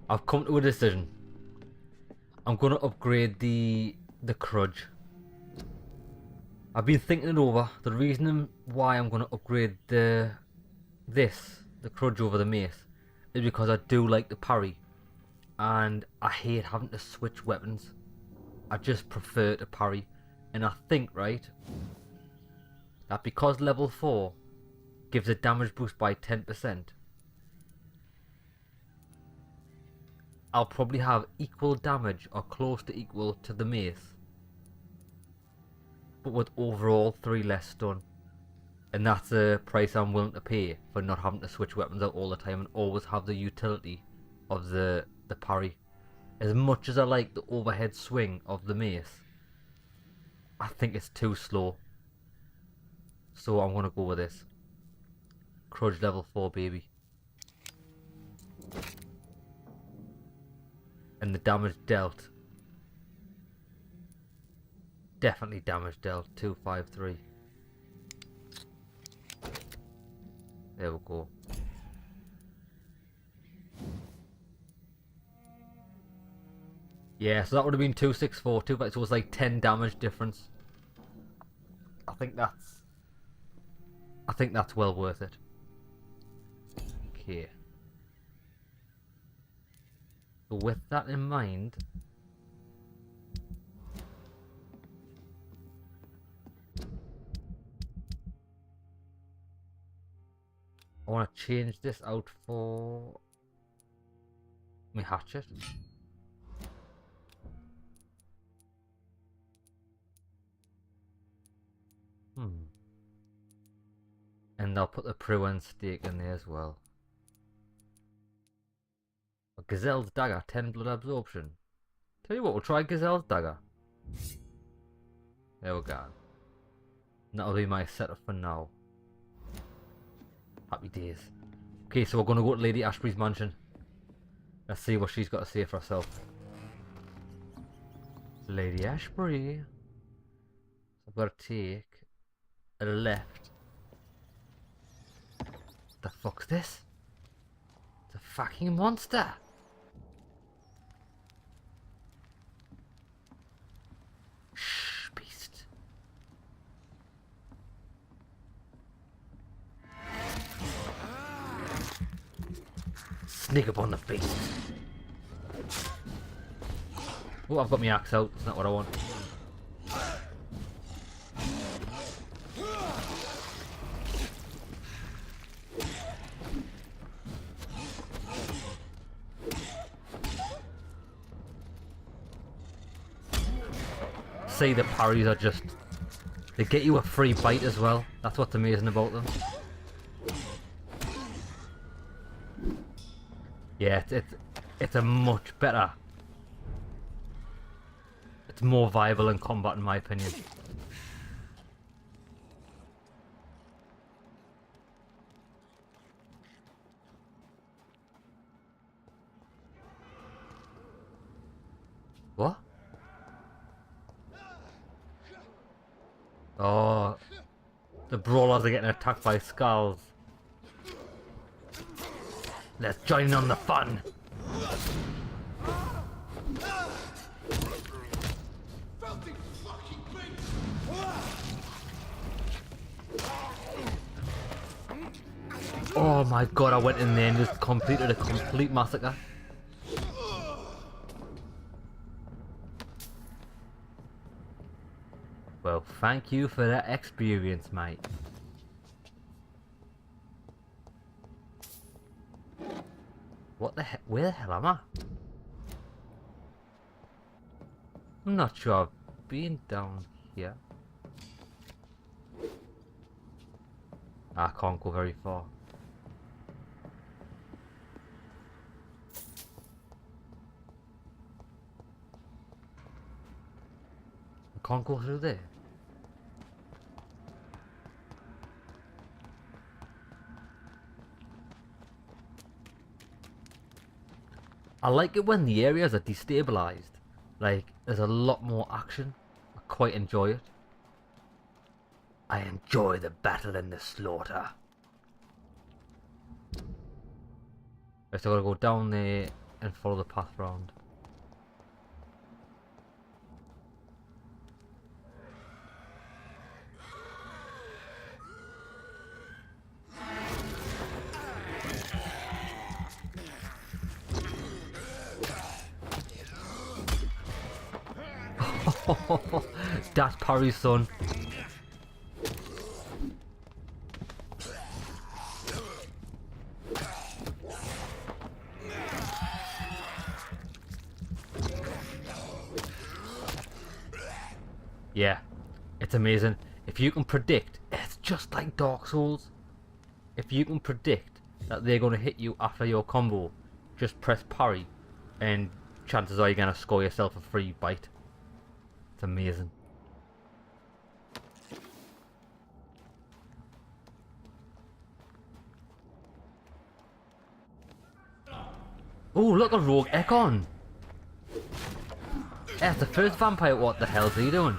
I've come to a decision. I'm gonna upgrade the crudge. I've been thinking it over. The reason why I'm gonna upgrade the crudge over the mace is because I do like the parry, and I hate having to switch weapons. I just prefer to parry, and I think right that because level 4 gives a damage boost by 10%, I'll probably have equal damage or close to equal to the mace, but with overall 3 less stun. And that's a price I'm willing to pay for not having to switch weapons out all the time and always have the utility of the parry. As much as I like the overhead swing of the mace, I think it's too slow. So I'm gonna go with this. Crudge level 4, baby. And the damage dealt. Definitely damage dealt. 253. There we go. Yeah, so that would have been 264, so it was like 10 damage difference. I think that's well worth it. Okay. So with that in mind, I want to change this out for my hatchet. And I'll put the Pruan stake in there as well. A Gazelle's dagger, 10 blood absorption. Tell you what, we'll try Gazelle's dagger. There we go. And that'll be my setup for now. Happy days. Okay, so we're going to go to Lady Ashbury's mansion. Let's see what she's got to say for herself. Lady Ashbury. So I've got to take a left. The fuck's this? It's a fucking monster. Shh, beast. Sneak up on the beast. Oh, I've got my axe out. It's not what I want. See, the parries are just... they get you a free bite as well. That's what's amazing about them. Yeah, it's a much better... it's more viable in combat in my opinion. What? Oh, the brawlers are getting attacked by skulls. Let's join in on the fun. Oh my god, I went in there and just completed a complete massacre. Well, thank you for that experience, mate. What the heck? Where the hell am I? I'm not sure I've been down here. I can't go very far. I can't go through there. I like it when the areas are destabilized. Like, there's a lot more action. I quite enjoy it. I enjoy the battle and the slaughter. Right, so I gotta go down there and follow the path round. That's Parry's son. Yeah, it's amazing. If you can predict, it's just like Dark Souls. If you can predict that they're going to hit you after your combo, just press parry and chances are you're going to score yourself a free bite. It's amazing. Oh, look, a rogue Ekon. That's the first vampire. What the hell's he doing?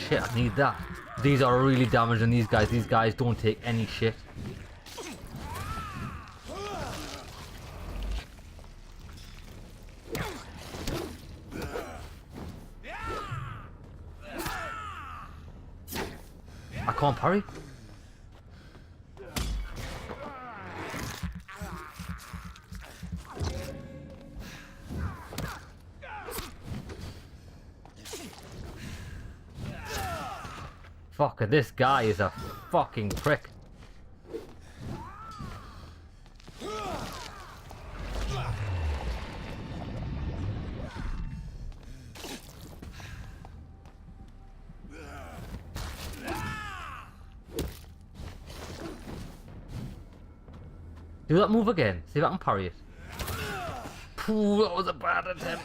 Shit, I need that. These are really damaging, these guys. These guys don't take any shit. I can't parry. Fuck, this guy is a fucking prick. Do that move again. See if I can parry it. Pooh, that was a bad attempt.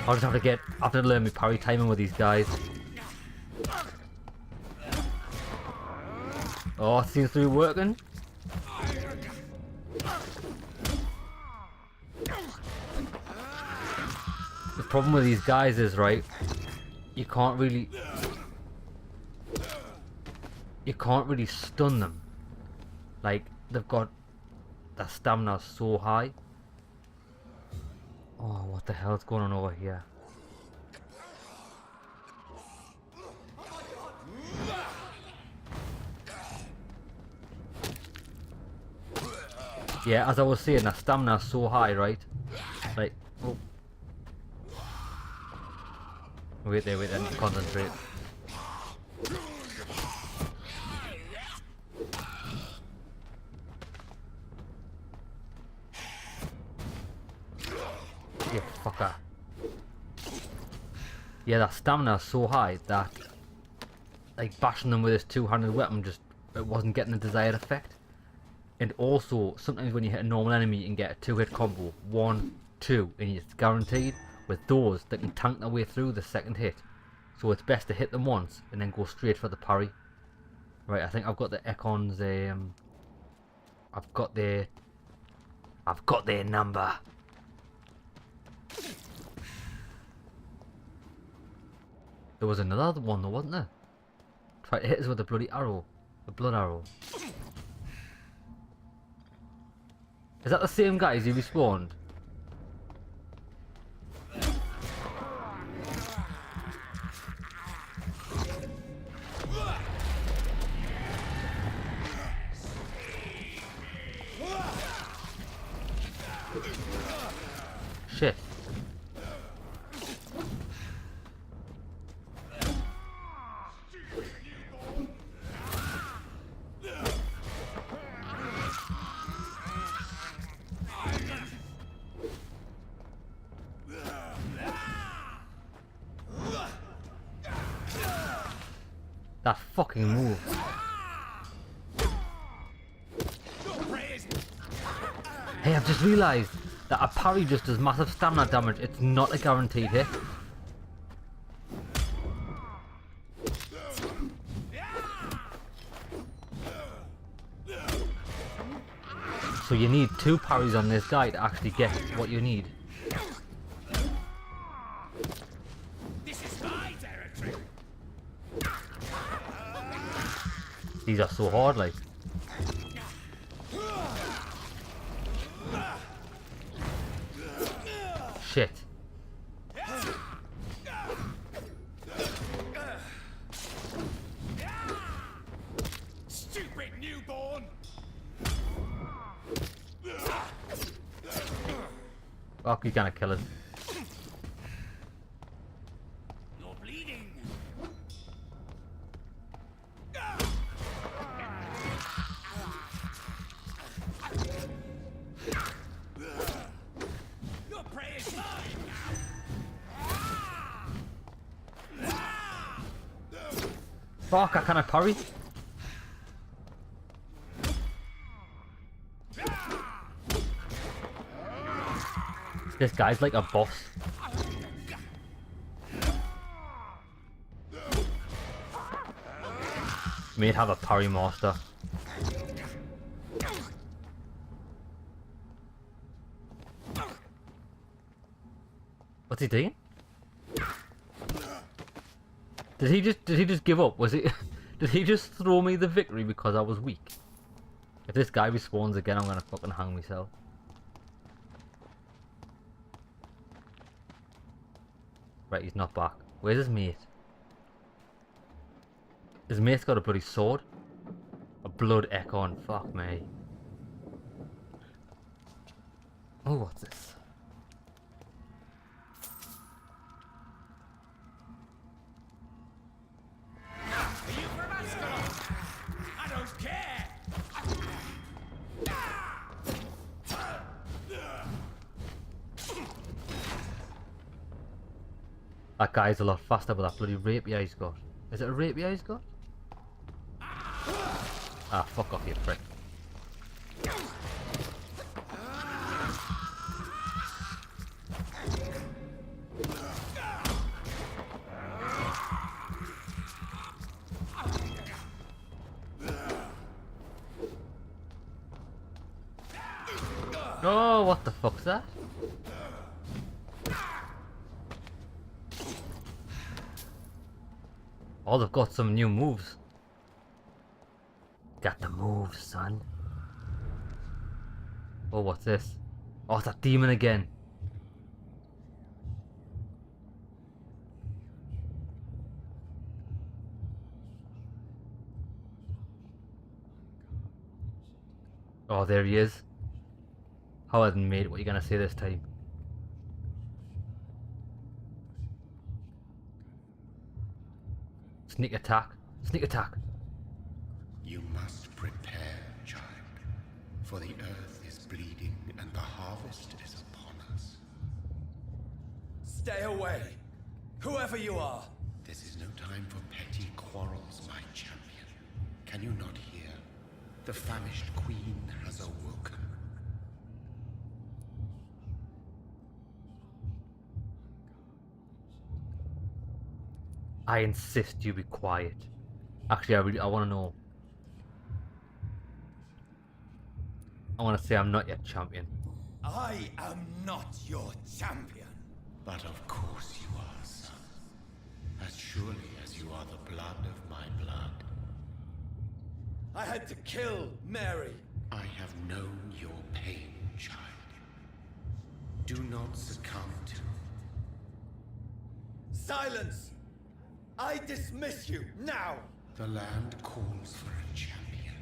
I'll just have to learn my parry timing with these guys. Oh, it seems to be working. The problem with these guys is, right, you can't really stun them. Like, they've got their stamina so high. Oh, what the hell's going on over here? Yeah, as I was saying, their stamina's so high, right? Like, oh. Wait there, I need to concentrate. You fucker. Yeah, that stamina is so high that, like, bashing them with this two-handed weapon just, it wasn't getting the desired effect. And also, sometimes when you hit a normal enemy, you can get a two-hit combo, 1, 2, and it's guaranteed. With those, they can tank their way through the second hit. So it's best to hit them once and then go straight for the parry. Right, I think I've got the Ekon's, I've got their number. There was another one though, wasn't there? Tried to hit us with a bloody arrow. A blood arrow. Is that the same guy as he respawned? Shit. That fucking move. Hey, I've just realised that a parry just does massive stamina damage. It's not a guaranteed hit. So you need 2 parries on this guy to actually get what you need. This is my territory. These are so hard, like. Shit. Stupid newborn. Fuck, he's gonna kill us. You're bleeding. Your prey is mine now. Fuck, I cannot parry. This guy's like a boss. May have a parry master. What's he doing? Did he just give up? Was it did he just throw me the victory because I was weak? If this guy respawns again, I'm gonna fucking hang myself. Right, he's not back. Where's his mate? His mate's got a bloody sword. A blood Ekon. Fuck me. Oh, what's this? Are you from Ascalon? I don't care. That guy's a lot faster with that bloody rapier he's got. Is it a rapier he's got? Ah, fuck off, you prick. Oh, what the fuck's that? Oh, they've got some new moves. Got the moves, son. Oh, what's this? Oh, it's that demon again. Oh, there he is. Howard and mate, what are you gonna say this time? Sneak attack. Sneak attack. You must prepare, child, for the earth is bleeding and the harvest is upon us. Stay away, whoever you are. This is no time for petty quarrels, my champion. Can you not hear? The famished queen has awoken. I insist you be quiet. Actually, I want to know. I want to say I'm not your champion. I am not your champion. But of course you are, son. As surely as you are the blood of my blood. I had to kill Mary. I have known your pain, child. Do not succumb to... Silence! I dismiss you now! The land calls for a champion.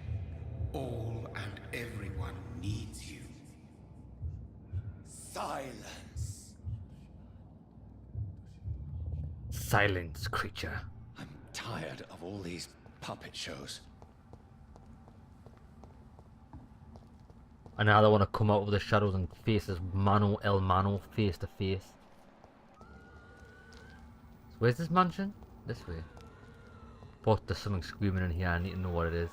All and everyone needs you. Silence! Silence, creature. I'm tired of all these puppet shows. And now they want to come out of the shadows and face this Mano El Mano face to face. So where's this mansion? This way. But there's something screaming in here. I need to know what it is.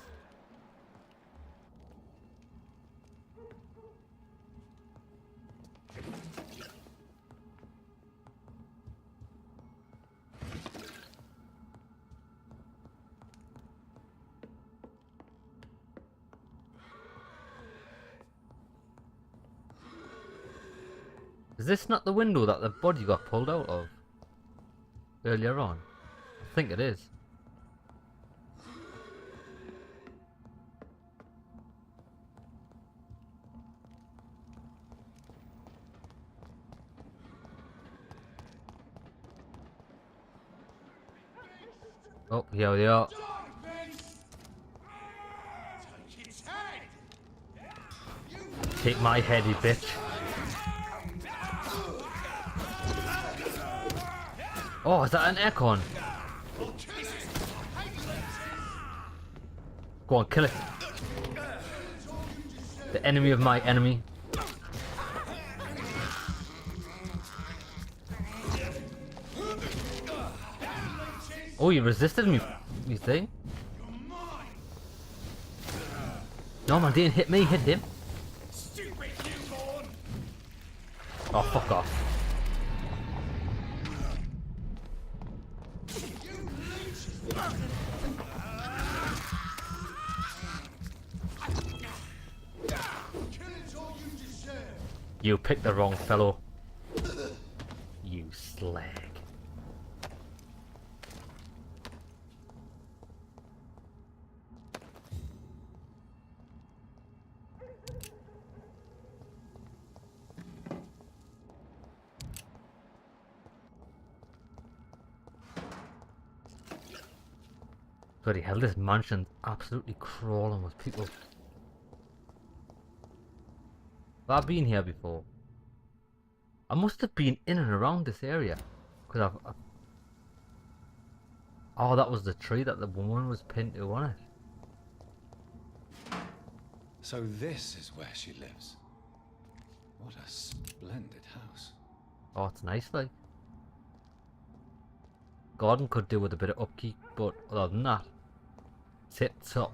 Is this not the window that the body got pulled out of earlier on? I think it is. Oh, here we are. Take its head! Take my head, you bitch. Oh, is that an aircon? Go on, kill it. The enemy of my enemy. Oh, you resisted me, you see? No, man, didn't hit me, hit him. Stupid newborn! Oh, fuck off. You picked the wrong fellow. You slag. Bloody hell, this mansion's absolutely crawling with people. I've been here before. I must have been in and around this area. Because Oh, that was the tree that the woman was pinned to, wasn't it? So this is where she lives. What a splendid house. Oh, it's nice, like. Garden could do with a bit of upkeep, but other than that, tip top.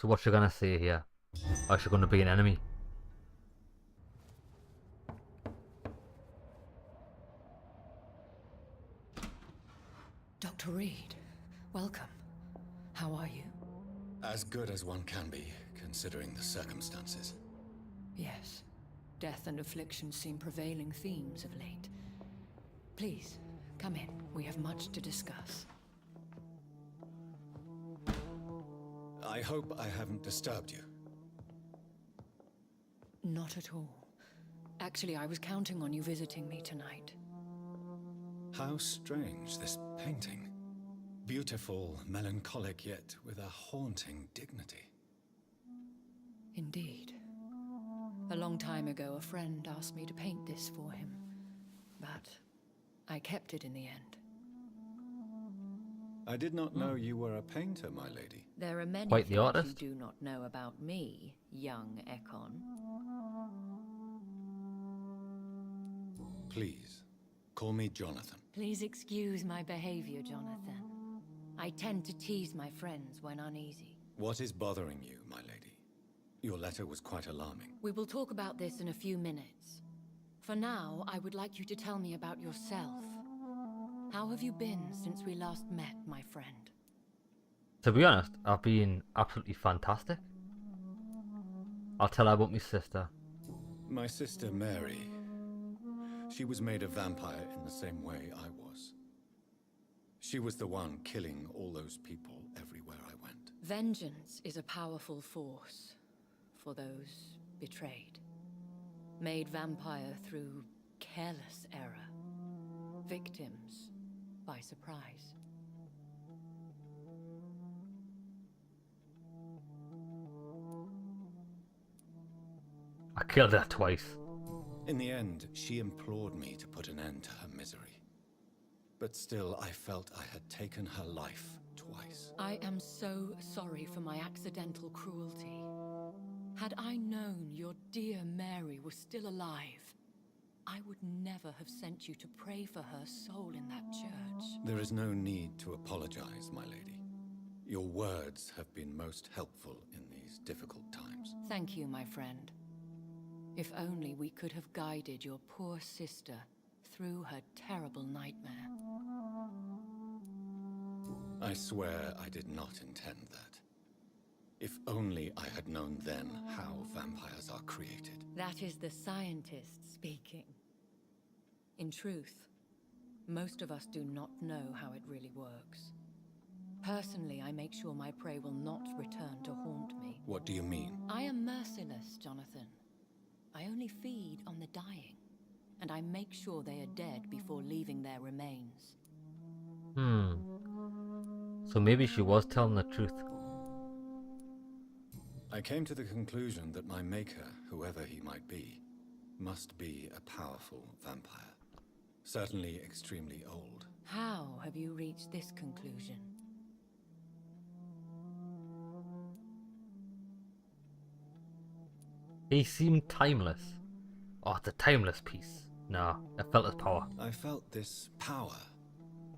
So what's she gonna say here? Or is she gonna be an enemy? Dr. Reed, welcome. How are you? As good as one can be, considering the circumstances. Yes. Death and affliction seem prevailing themes of late. Please, come in. We have much to discuss. I hope I haven't disturbed you. Not at all. Actually, I was counting on you visiting me tonight. How strange, this painting. Beautiful, melancholic, yet with a haunting dignity. Indeed. A long time ago, a friend asked me to paint this for him. But I kept it in the end. I did not know you were a painter, my lady. There are many Quite the things artist. you do not know about me, young Ekon. Please, call me Jonathan. Please excuse my behavior, Jonathan. I tend to tease my friends when uneasy. What is bothering you, my lady? Your letter was quite alarming. We will talk about this in a few minutes. For now, I would like you to tell me about yourself. How have you been since we last met, my friend? To be honest, I've been absolutely fantastic. I'll tell her about my sister. My sister Mary. She was made a vampire in the same way I was. She was the one killing all those people everywhere I went. Vengeance is a powerful force for those betrayed. Made vampire through careless error. Victims by surprise. I killed her twice. In the end, she implored me to put an end to her misery. But still, I felt I had taken her life twice. I am so sorry for my accidental cruelty. Had I known your dear Mary was still alive, I would never have sent you to pray for her soul in that church. There is no need to apologize, my lady. Your words have been most helpful in these difficult times. Thank you, my friend. If only we could have guided your poor sister through her terrible nightmare. I swear I did not intend that. If only I had known then how vampires are created. That is the scientist speaking. In truth, most of us do not know how it really works. Personally, I make sure my prey will not return to haunt me. What do you mean? I am merciless, Jonathan. I only feed on the dying, and I make sure they are dead before leaving their remains. So maybe she was telling the truth. I came to the conclusion that my maker, whoever he might be, must be a powerful vampire. Certainly extremely old. How have you reached this conclusion? He seemed timeless. Oh, it's a timeless piece. Nah, I felt his power. I felt this power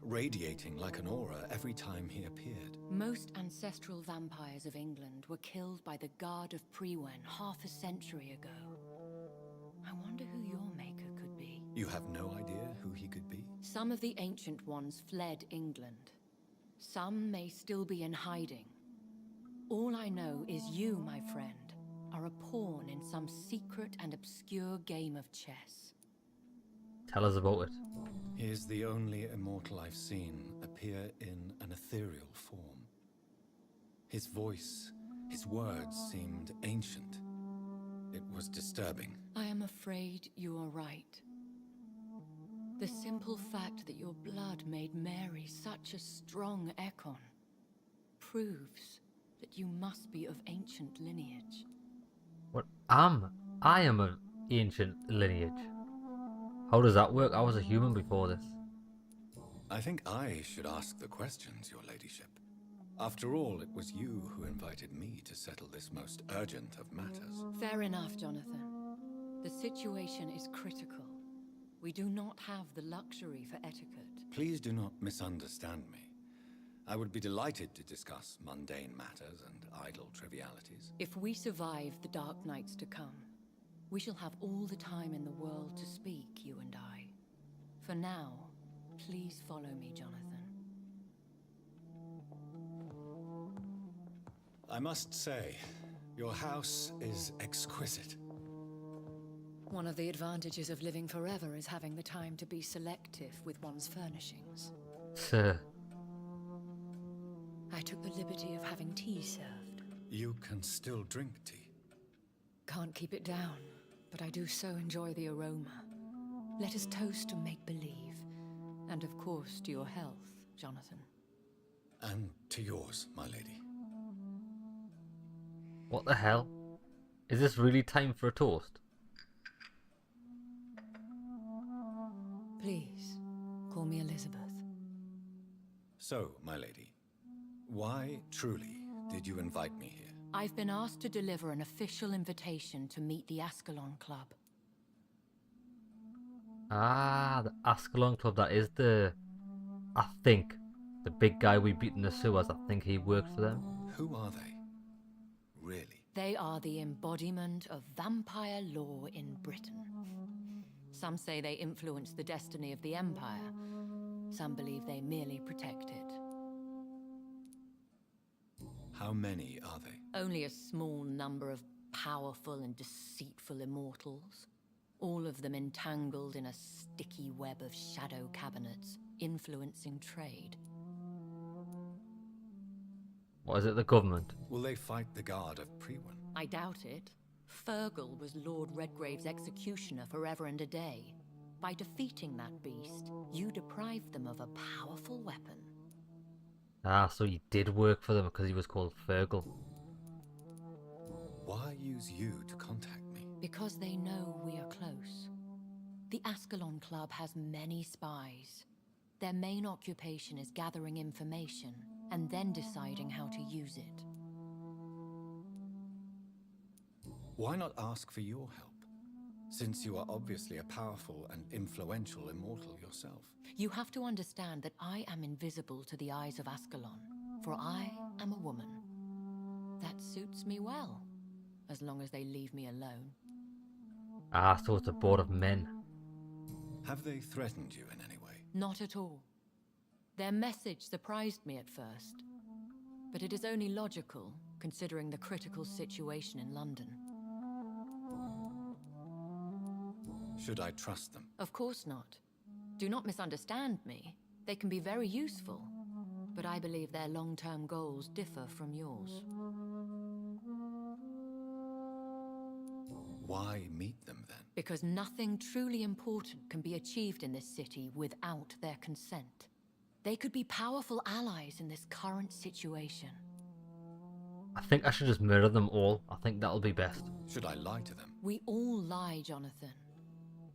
radiating like an aura every time he appeared. Most ancestral vampires of England were killed by the Guard of Prewen half a century ago. I wonder who your maker could be. You have no idea who he could be? Some of the ancient ones fled England. Some may still be in hiding. All I know is you, my friend, are a pawn in some secret and obscure game of chess. Tell us about it. He is the only immortal I've seen appear in an ethereal form. His voice, his words seemed ancient. It was disturbing. I am afraid you are right. The simple fact that your blood made Mary such a strong Ekon proves that you must be of ancient lineage. What? I am an ancient lineage. How does that work? I was a human before this. I think I should ask the questions, your ladyship. After all, it was you who invited me to settle this most urgent of matters. Fair enough, Jonathan. The situation is critical. We do not have the luxury for etiquette. Please do not misunderstand me. I would be delighted to discuss mundane matters and idle trivialities. If we survive the dark nights to come, we shall have all the time in the world to speak, you and I. For now, please follow me, Jonathan. I must say, your house is exquisite. One of the advantages of living forever is having the time to be selective with one's furnishings. Sir. I took the liberty of having tea served. You can still drink tea. Can't keep it down, but I do so enjoy the aroma. Let us toast to make-believe, and of course to your health, Jonathan. And to yours, my lady. What the hell? Is this really time for a toast? Please, call me Elizabeth. So, my lady, why truly did you invite me here? I've been asked to deliver an official invitation to meet the Ascalon Club. Ah, the Ascalon Club. That is I think, the big guy we beat in the sewers. I think he works for them. Who are they? Really? They are the embodiment of vampire law in Britain. Some say they influence the destiny of the Empire. Some believe they merely protect it. How many are they? Only a small number of powerful and deceitful immortals. All of them entangled in a sticky web of shadow cabinets, influencing trade. What is it, the government? Will they fight the Guard of Prewen? I doubt it. Fergal was Lord Redgrave's executioner forever and a day. By defeating that beast, you deprived them of a powerful weapon. Ah, so he did work for them because he was called Fergal. Why use you to contact me? Because they know we are close. The Ascalon Club has many spies. Their main occupation is gathering information and then deciding how to use it. Why not ask for your help? Since you are obviously a powerful and influential immortal yourself. You have to understand that I am invisible to the eyes of Ascalon, for I am a woman. That suits me well, as long as they leave me alone. Ah, so it's a board of men. Have they threatened you in any way? Not at all. Their message surprised me at first, but it is only logical, considering the critical situation in London. Should I trust them? Of course not. Do not misunderstand me. They can be very useful, but I believe their long-term goals differ from yours. Why meet them then? Because nothing truly important can be achieved in this city without their consent. They could be powerful allies in this current situation. I think I should just murder them all. I think that'll be best. Should I lie to them? We all lie, Jonathan.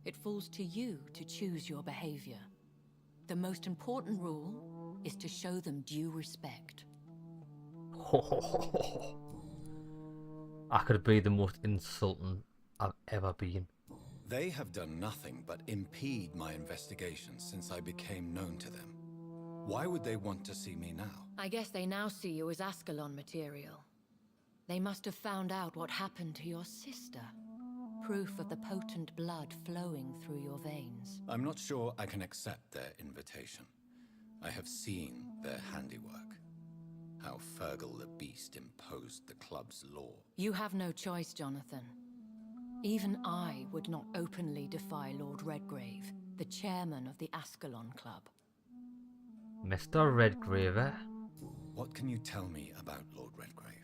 It falls to you to choose your behavior. The most important rule is to show them due respect. I could be the most insulting I've ever been. They have done nothing but impede my investigations since I became known to them. Why would they want to see me now? I guess they now see you as Ascalon material. They must have found out what happened to your sister. Proof of the potent blood flowing through your veins. I'm not sure I can accept their invitation. I have seen their handiwork. How Fergal the Beast imposed the club's law. You have no choice, Jonathan. Even I would not openly defy Lord Redgrave, the chairman of the Ascalon Club. Mr. Redgrave, eh? What can you tell me about Lord Redgrave?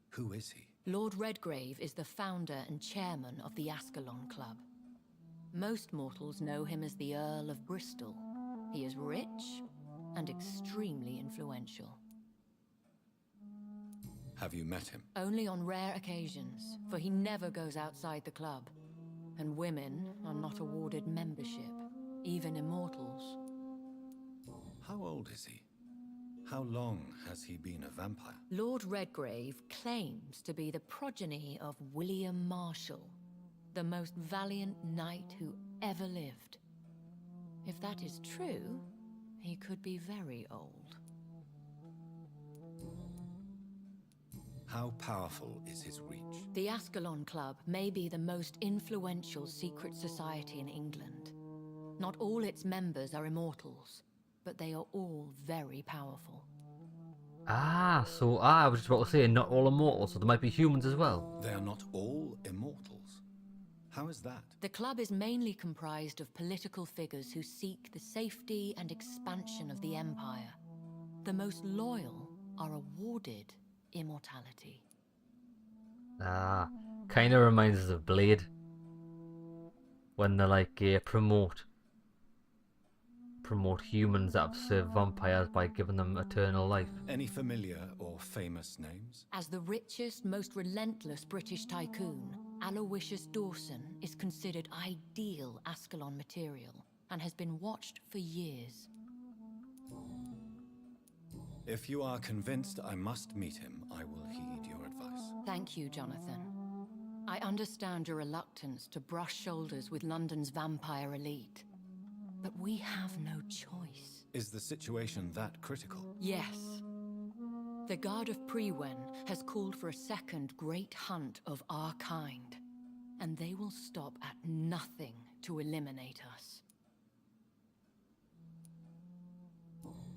Who is he? Lord Redgrave is the founder and chairman of the Ascalon Club. Most mortals know him as the Earl of Bristol. He is rich and extremely influential. Have you met him? Only on rare occasions, for he never goes outside the club. And women are not awarded membership, even immortals. How old is he? How long has he been a vampire? Lord Redgrave claims to be the progeny of William Marshall, the most valiant knight who ever lived. If that is true, he could be very old. How powerful is his reach? The Ascalon Club may be the most influential secret society in England. Not all its members are immortals, but they are all very powerful. So I was just about to say not all immortal, so there might be humans as well. They are not all immortals. How is that? The club is mainly comprised of political figures who seek the safety and expansion of the Empire. The most loyal are awarded immortality. Kind of reminds us of Blade. When they like promote humans that have served vampires by giving them eternal life. Any familiar or famous names? As the richest, most relentless British tycoon, Aloysius Dawson is considered ideal Ascalon material and has been watched for years. If you are convinced I must meet him, I will heed your advice. Thank you, Jonathan. I understand your reluctance to brush shoulders with London's vampire elite. But we have no choice. Is the situation that critical? Yes. The Guard of Prewen has called for a second great hunt of our kind. And they will stop at nothing to eliminate us.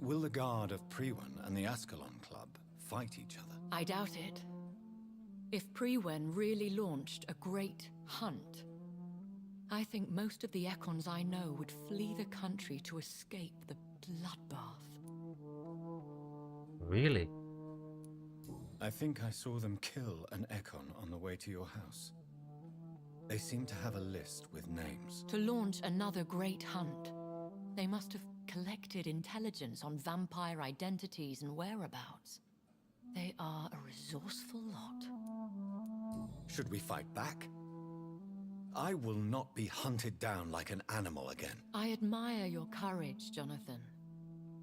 Will the Guard of Prewen and the Ascalon Club fight each other? I doubt it. If Prewen really launched a great hunt, I think most of the Econs I know would flee the country to escape the bloodbath. Really? I think I saw them kill an Econ on the way to your house. They seem to have a list with names. To launch another great hunt, they must have collected intelligence on vampire identities and whereabouts. They are a resourceful lot. Should we fight back? I will not be hunted down like an animal again. I admire your courage, Jonathan.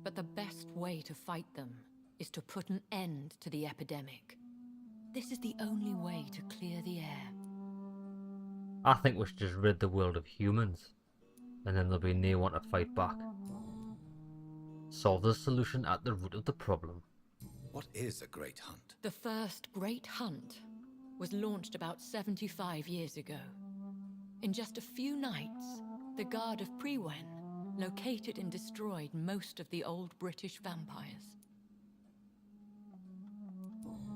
But the best way to fight them is to put an end to the epidemic. This is the only way to clear the air. I think we should just rid the world of humans, and then there'll be no one to fight back. Solve the solution at the root of the problem. What is a great hunt? The first great hunt was launched about 75 years ago. In just a few nights, the Guard of Prewen located and destroyed most of the old British vampires.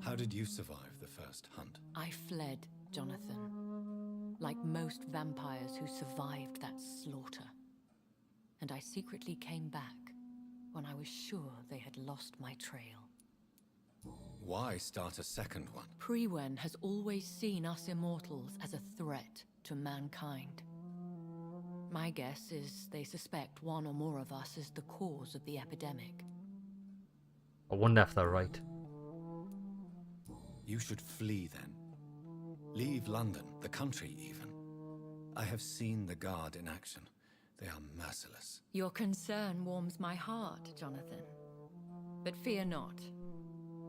How did you survive the first hunt? I fled, Jonathan, like most vampires who survived that slaughter. And I secretly came back when I was sure they had lost my trail. Why start a second one? Priwen has always seen us immortals as a threat to mankind. My guess is they suspect one or more of us as the cause of the epidemic. I wonder if they're right. You should flee then. Leave London, the country even. I have seen the Guard in action. They are merciless. Your concern warms my heart, Jonathan. But fear not.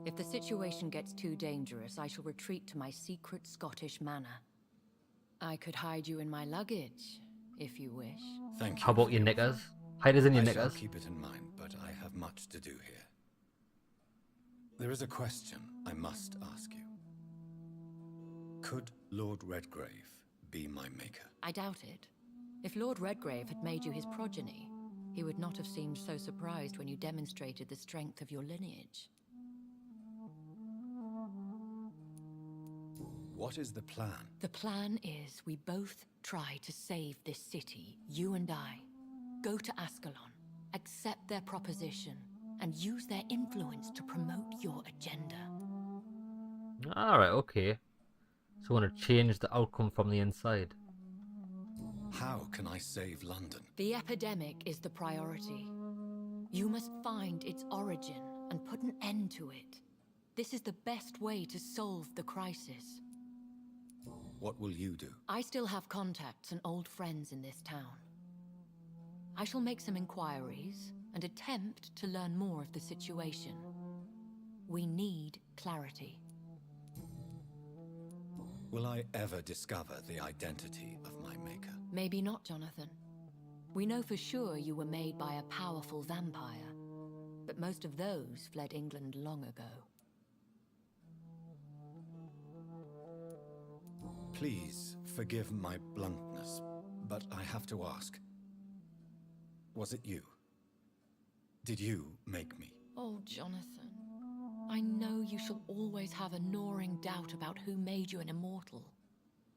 If the situation gets too dangerous, I shall retreat to my secret Scottish manor. I could hide you in my luggage, if you wish. Thank you. How about for your the knickers? offer. Hide us in your I shall knickers. keep it in mind, but I have much to do here. There is a question I must ask you. Could Lord Redgrave be my maker? I doubt it. If Lord Redgrave had made you his progeny, he would not have seemed so surprised when you demonstrated the strength of your lineage. What is the plan? The plan is we both try to save this city, you and I. Go to Ascalon, accept their proposition, and use their influence to promote your agenda. Alright, okay. So I want to change the outcome from the inside. How can I save London? The epidemic is the priority. You must find its origin and put an end to it. This is the best way to solve the crisis. What will you do? I still have contacts and old friends in this town. I shall make some inquiries and attempt to learn more of the situation. We need clarity. Will I ever discover the identity of my maker? Maybe not, Jonathan. We know for sure you were made by a powerful vampire, but most of those fled England long ago. Please forgive my bluntness, but I have to ask. Was it you? Did you make me? Oh, Jonathan. I know you shall always have a gnawing doubt about who made you an immortal,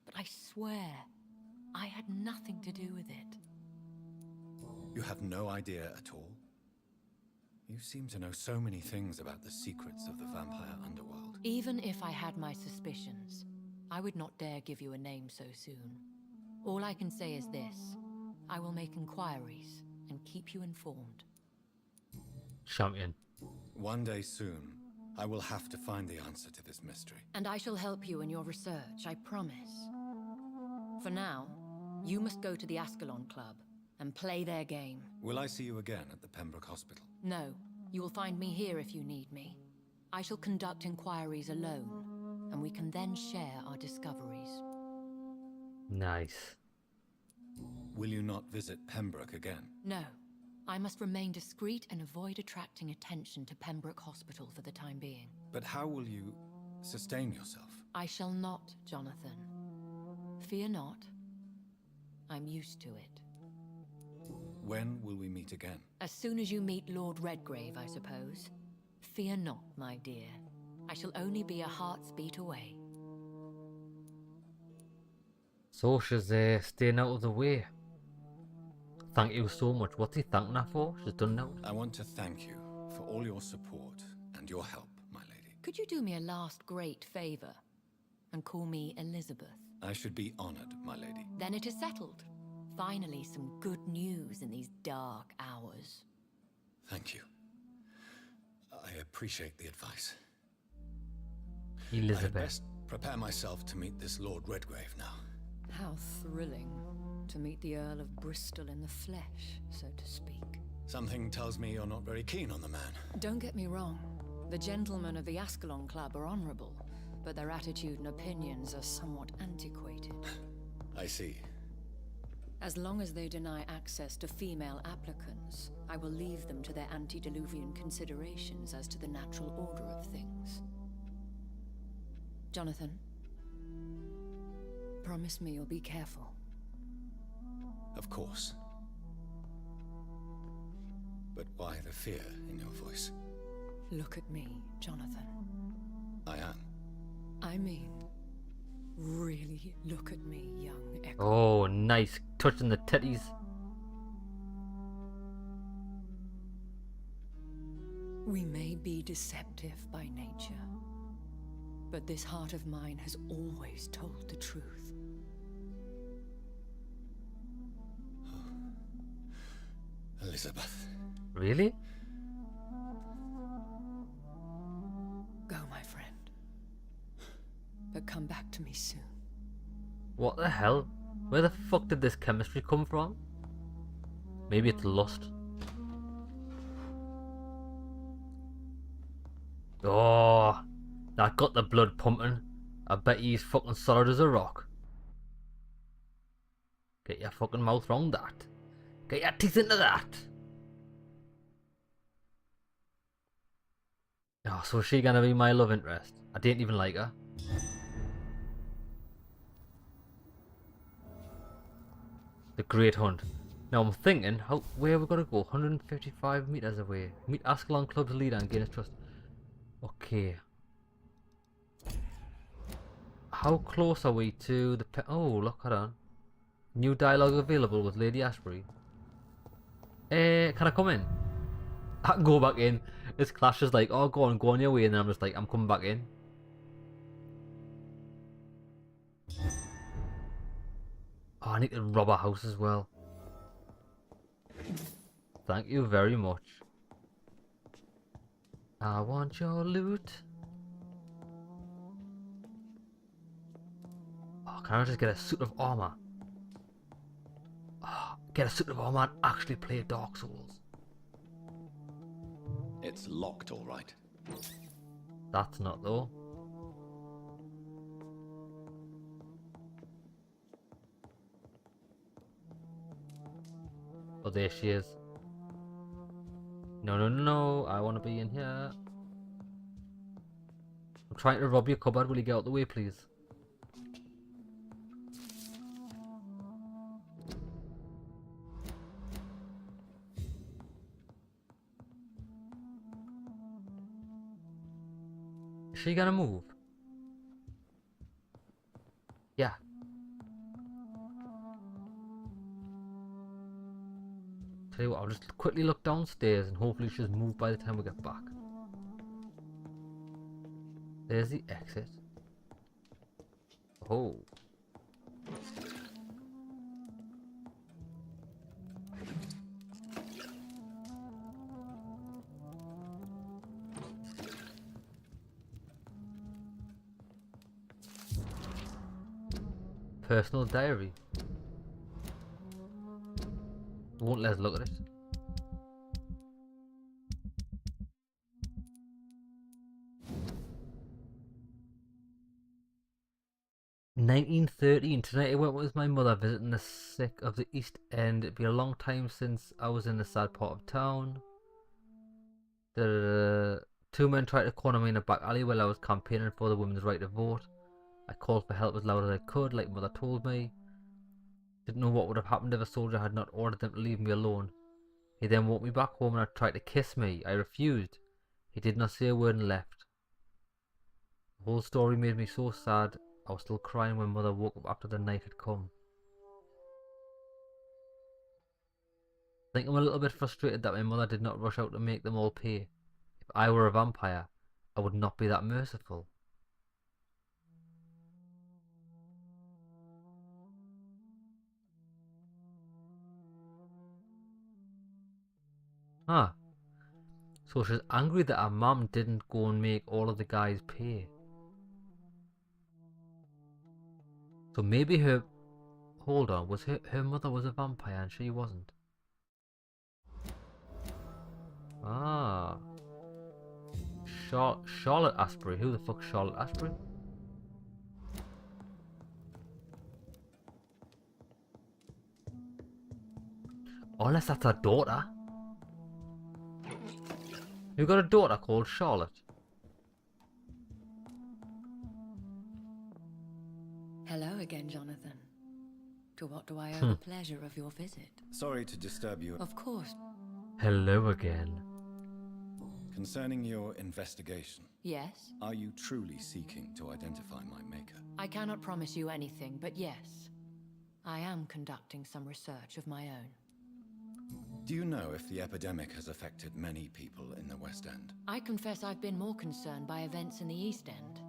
but I swear, I had nothing to do with it. You have no idea at all? You seem to know so many things about the secrets of the vampire underworld. Even if I had my suspicions, I would not dare give you a name so soon. All I can say is this. I will make inquiries and keep you informed. Champion. One day soon, I will have to find the answer to this mystery. And I shall help you in your research, I promise. For now, you must go to the Ascalon Club and play their game. Will I see you again at the Pembroke Hospital? No, you will find me here if you need me. I shall conduct inquiries alone, and we can then share our discoveries. Nice. Will you not visit Pembroke again? No, I must remain discreet and avoid attracting attention to Pembroke Hospital for the time being. But how will you sustain yourself? I shall not, Jonathan. Fear not. I'm used to it. When will we meet again? As soon as you meet Lord Redgrave, I suppose. Fear not, my dear. I shall only be a heart's beat away. So she's staying out of the way. Thank you so much. What's he thanking her for? She's done now. I want to thank you for all your support and your help, my lady. Could you do me a last great favor and call me Elizabeth? I should be honored, my lady. Then it is settled. Finally, some good news in these dark hours. Thank you. I appreciate the advice. I Elizabeth. had best prepare myself to meet this Lord Redgrave now. How thrilling to meet the Earl of Bristol in the flesh, so to speak. Something tells me you're not very keen on the man. Don't get me wrong. The gentlemen of the Ascalon Club are honorable, but their attitude and opinions are somewhat antiquated. I see. As long as they deny access to female applicants, I will leave them to their antediluvian considerations as to the natural order of things. Jonathan, promise me you'll be careful. Of course. But why the fear in your voice? Look at me, Jonathan. I am. I mean, really look at me, young Echo. Oh, nice. Touching the titties. We may be deceptive by nature, but this heart of mine has always told the truth. Elizabeth. Really? Go, my friend. But come back to me soon. What the hell? Where the fuck did this chemistry come from? Maybe it's lust. Oh, that got the blood pumping. I bet he's fucking solid as a rock. Get your fucking mouth round that. Get your teeth into that. Oh, so is she gonna be my love interest? I didn't even like her. The Great Hunt. Now I'm thinking, where we gotta go? 155 meters away. Meet Ascalon Club's leader and gain his trust. Okay. How close are we to the oh, look, hold on. New dialogue available with Lady Ashbury. Can I come in? I can go back in. This Clash is like, oh, go on your way, and then I'm just like, I'm coming back in. Oh, I need to rob a house as well. Thank you very much. I want your loot. Oh, can I just get a suit of armor? Oh, get a suit of armor and actually play Dark Souls. It's locked, all right. That's not though. Oh, there she is. No, no, no, no. I want to be in here. I'm trying to rob your cupboard. Will you get out the way, please? Is she gonna move? Yeah. Tell you what, I'll just quickly look downstairs and hopefully she's moved by the time we get back. There's the exit. Oh. Personal diary. Won't let us look at it. "1913. Tonight I went with my mother visiting the sick of the East End. It'd been a long time since I was in the sad part of town. The two men tried to corner me in a back alley while I was campaigning for the women's right to vote. I called for help as loud as I could, like mother told me. Didn't know what would have happened if a soldier had not ordered them to leave me alone. He then walked me back home and tried to kiss me. I refused. He did not say a word and left. The whole story made me so sad. I was still crying when mother woke up after the night had come. I think I'm a little bit frustrated that my mother did not rush out to make them all pay. If I were a vampire, I would not be that merciful." Huh. So she's angry that her mum didn't go and make all of the guys pay. So maybe her... Hold on, was her mother was a vampire and she wasn't? Ah. Charlotte Ashbury. Who the fuck's Charlotte Ashbury? Unless that's her daughter. You've got a daughter called Charlotte. Hello again, Jonathan. To what do I owe the pleasure of your visit? Sorry to disturb you. Of course. Hello again. Concerning your investigation, Yes? are you truly seeking to identify my maker? I cannot promise you anything, but yes. I am conducting some research of my own. Do you know if the epidemic has affected many people in the West End? I confess I've been more concerned by events in the East End.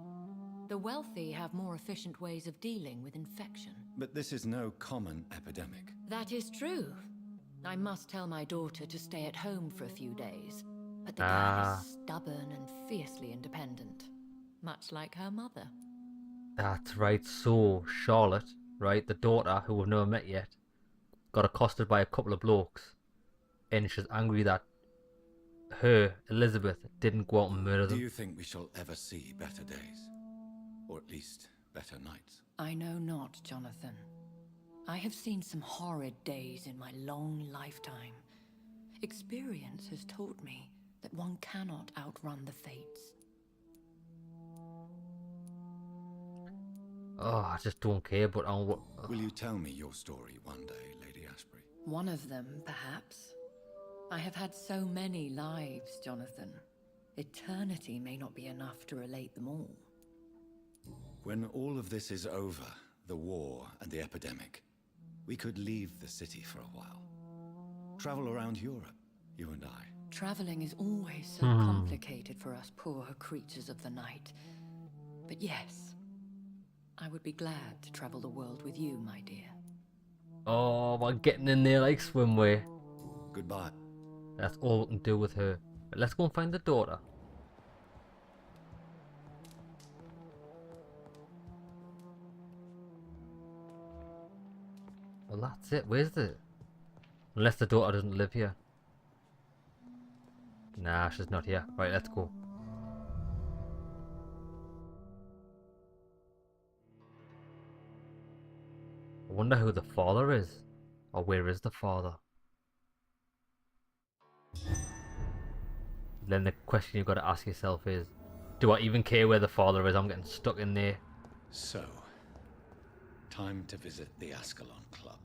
The wealthy have more efficient ways of dealing with infection. But this is no common epidemic. That is true. I must tell my daughter to stay at home for a few days. But the girl Ah. is stubborn and fiercely independent. Much like her mother. That's right. So, Charlotte, right, the daughter who we've never met yet, got accosted by a couple of blokes. And she's angry that her, Elizabeth, didn't go out and murder Do them. you think we shall ever see better days? Or at least better nights? I know not, Jonathan. I have seen some horrid days in my long lifetime. Experience has told me that one cannot outrun the fates. Oh, I just don't care, but I'll... Will you tell me your story one day, Lady Ashbury? One of them, perhaps. I have had so many lives, Jonathan. Eternity may not be enough to relate them all. When all of this is over, the war and the epidemic, we could leave the city for a while. Travel around Europe, you and I. Traveling is always so complicated for us poor creatures of the night. But yes, I would be glad to travel the world with you, my dear. Oh, we're getting in there like swimwear. Goodbye. That's all we can do with her. But let's go and find the daughter. Well, that's it. Where's the... Unless the daughter doesn't live here. Nah, she's not here. Right, let's go. I wonder who the father is. Or where is the father? Then the question you've got to ask yourself is, do I even care where the father is? I'm getting stuck in there. So, time to visit the Ascalon Club.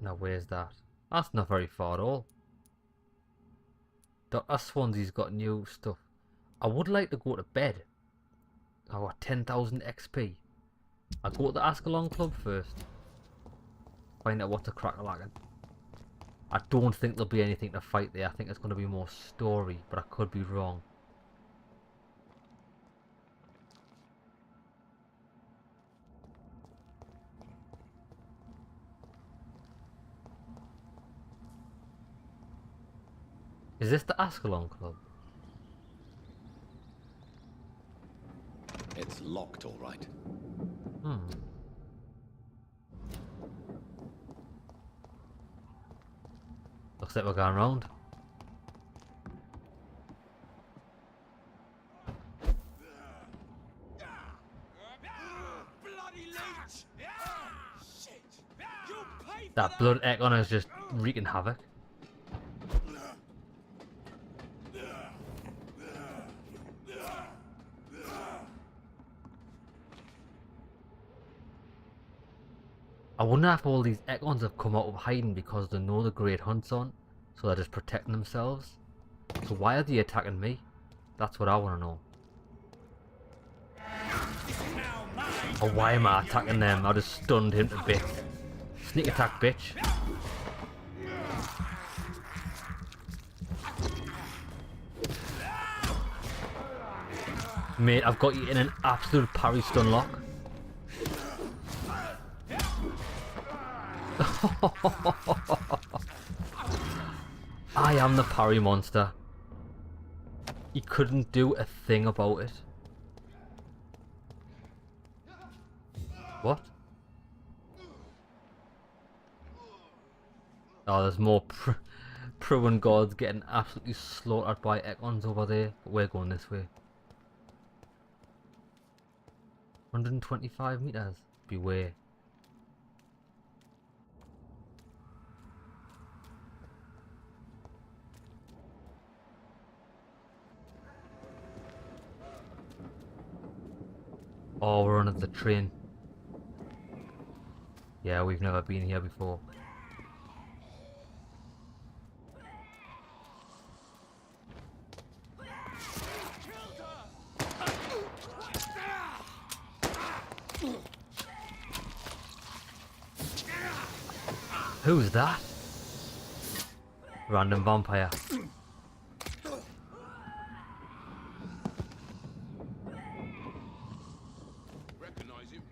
Now where's that? That's not very far at all. Dr. Swansea's got new stuff. I would like to go to bed. I got 10,000 XP. I'll go to the Ascalon Club first. Find out what's a crack-a-lackin'. I don't think there'll be anything to fight there. I think it's going to be more story, but I could be wrong. Is this the Ascalon Club? It's locked, all right. Looks like we're going round. Bloody leech! Shit! You paid for That blood Ekon is just wreaking havoc. I wonder if all these Ekons have come out of hiding because they know the Great Hunt's on, so they're just protecting themselves. So why are they attacking me? That's what I want to know. Or why am I attacking them? I just stunned him to bits. Sneak attack, bitch. Mate, I've got you in an absolute parry stun lock. I am the parry monster. You couldn't do a thing about it. What? Oh, there's more Pruin gods getting absolutely slaughtered by Ekons over there. But we're going this way. 125 meters. Beware. Oh, we're on the train. Yeah, we've never been here before. Who's that? Random vampire. Recognize him?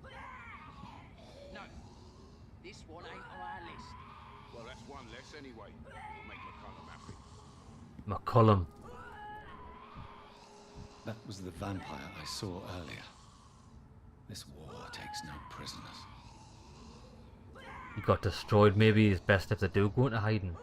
No, this one ain't on our list. Well, that's one less anyway. We'll make McCullum happy. McCullum. That was the vampire I saw earlier. This war takes no prisoners. He got destroyed. Maybe it's best if they do go into hiding.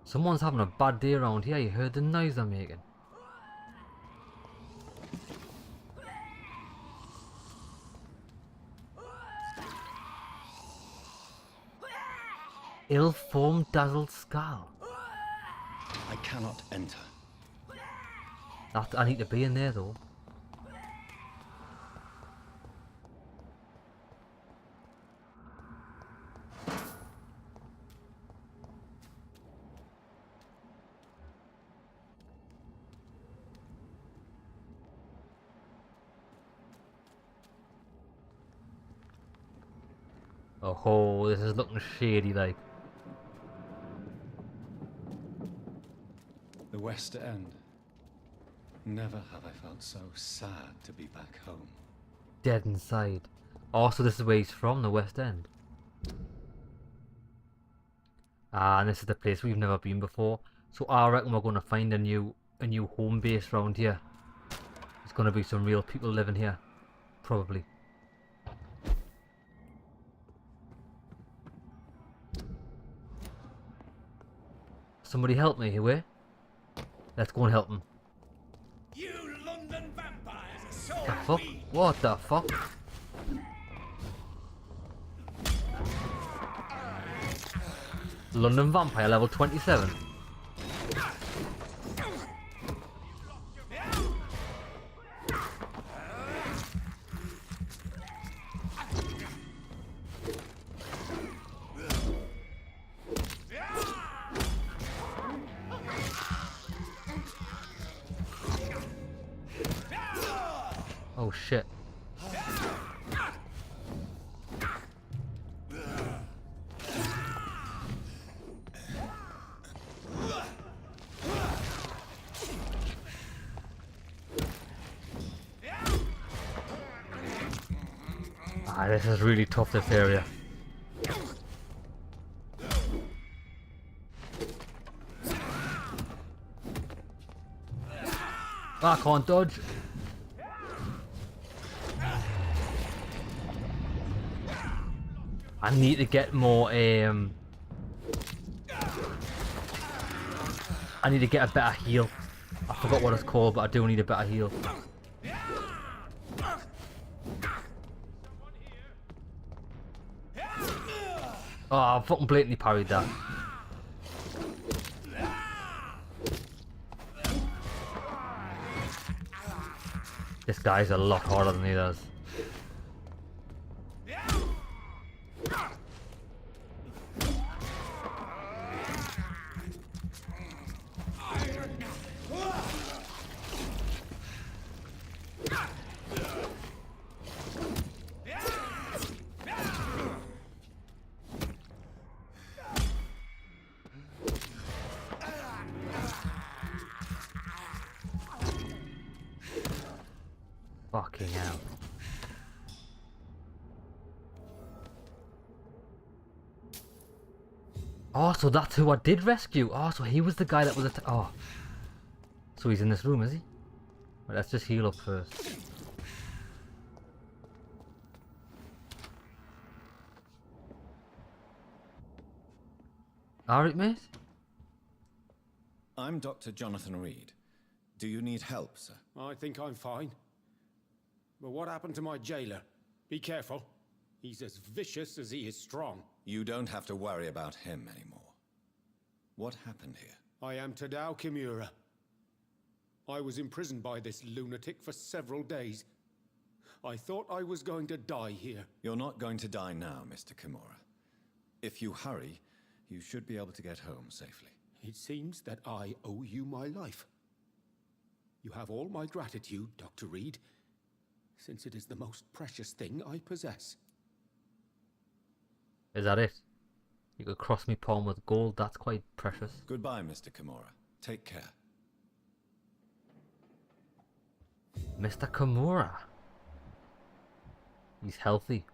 Someone's having a bad day around here. You heard the noise they're making. Ill-formed dazzled skull. I cannot enter. I need to be in there though. Oh, this is looking shady like. The West End. Never have I felt so sad to be back home. Dead inside. Also, this is where he's from, the West End. Ah, and this is the place we've never been before. So I reckon we're going to find a new home base around here. There's going to be some real people living here. Probably. Somebody help me, where? Let's go and help him. You London vampires are so The fuck? weak. What the fuck? London Vampire level 27. Oh shit. Ah, this is really tough, this area. Ah, I can't dodge. I need to get more, I need to get a better heal. I forgot what it's called, but I do need a better heal. Oh, I fucking blatantly parried that. This guy's a lot harder than he does. Fucking hell. Oh, so that's who I did rescue. Oh, so he was the guy that was oh. So he's in this room, is he? Right, let's just heal up first. Alright, mate. I'm Dr. Jonathan Reed. Do you need help, sir? I think I'm fine. But what happened to my jailer? Be careful. He's as vicious as he is strong. You don't have to worry about him anymore. What happened here? I am Tadao Kimura. I was imprisoned by this lunatic for several days. I thought I was going to die here. You're not going to die now, Mr. Kimura. If you hurry, you should be able to get home safely. It seems that I owe you my life. You have all my gratitude, Dr. Reed, since it is the most precious thing I possess. Is that it? You could cross me palm with gold, that's quite precious. Goodbye, Mr. Kimura. Take care. Mr. Kimura. He's healthy.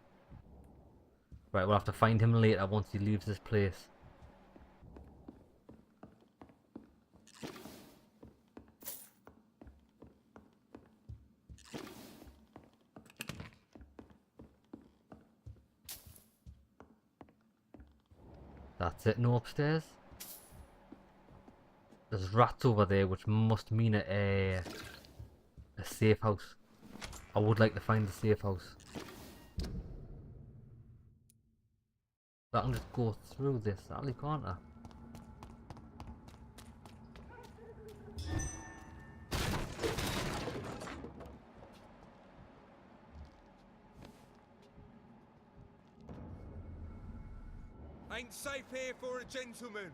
Right, we'll have to find him later once he leaves this place. That's it, no upstairs. There's rats over there, which must mean a safe house. I would like to find the safe house. I can just go through this alley, can't I? Ain't safe here for a gentleman.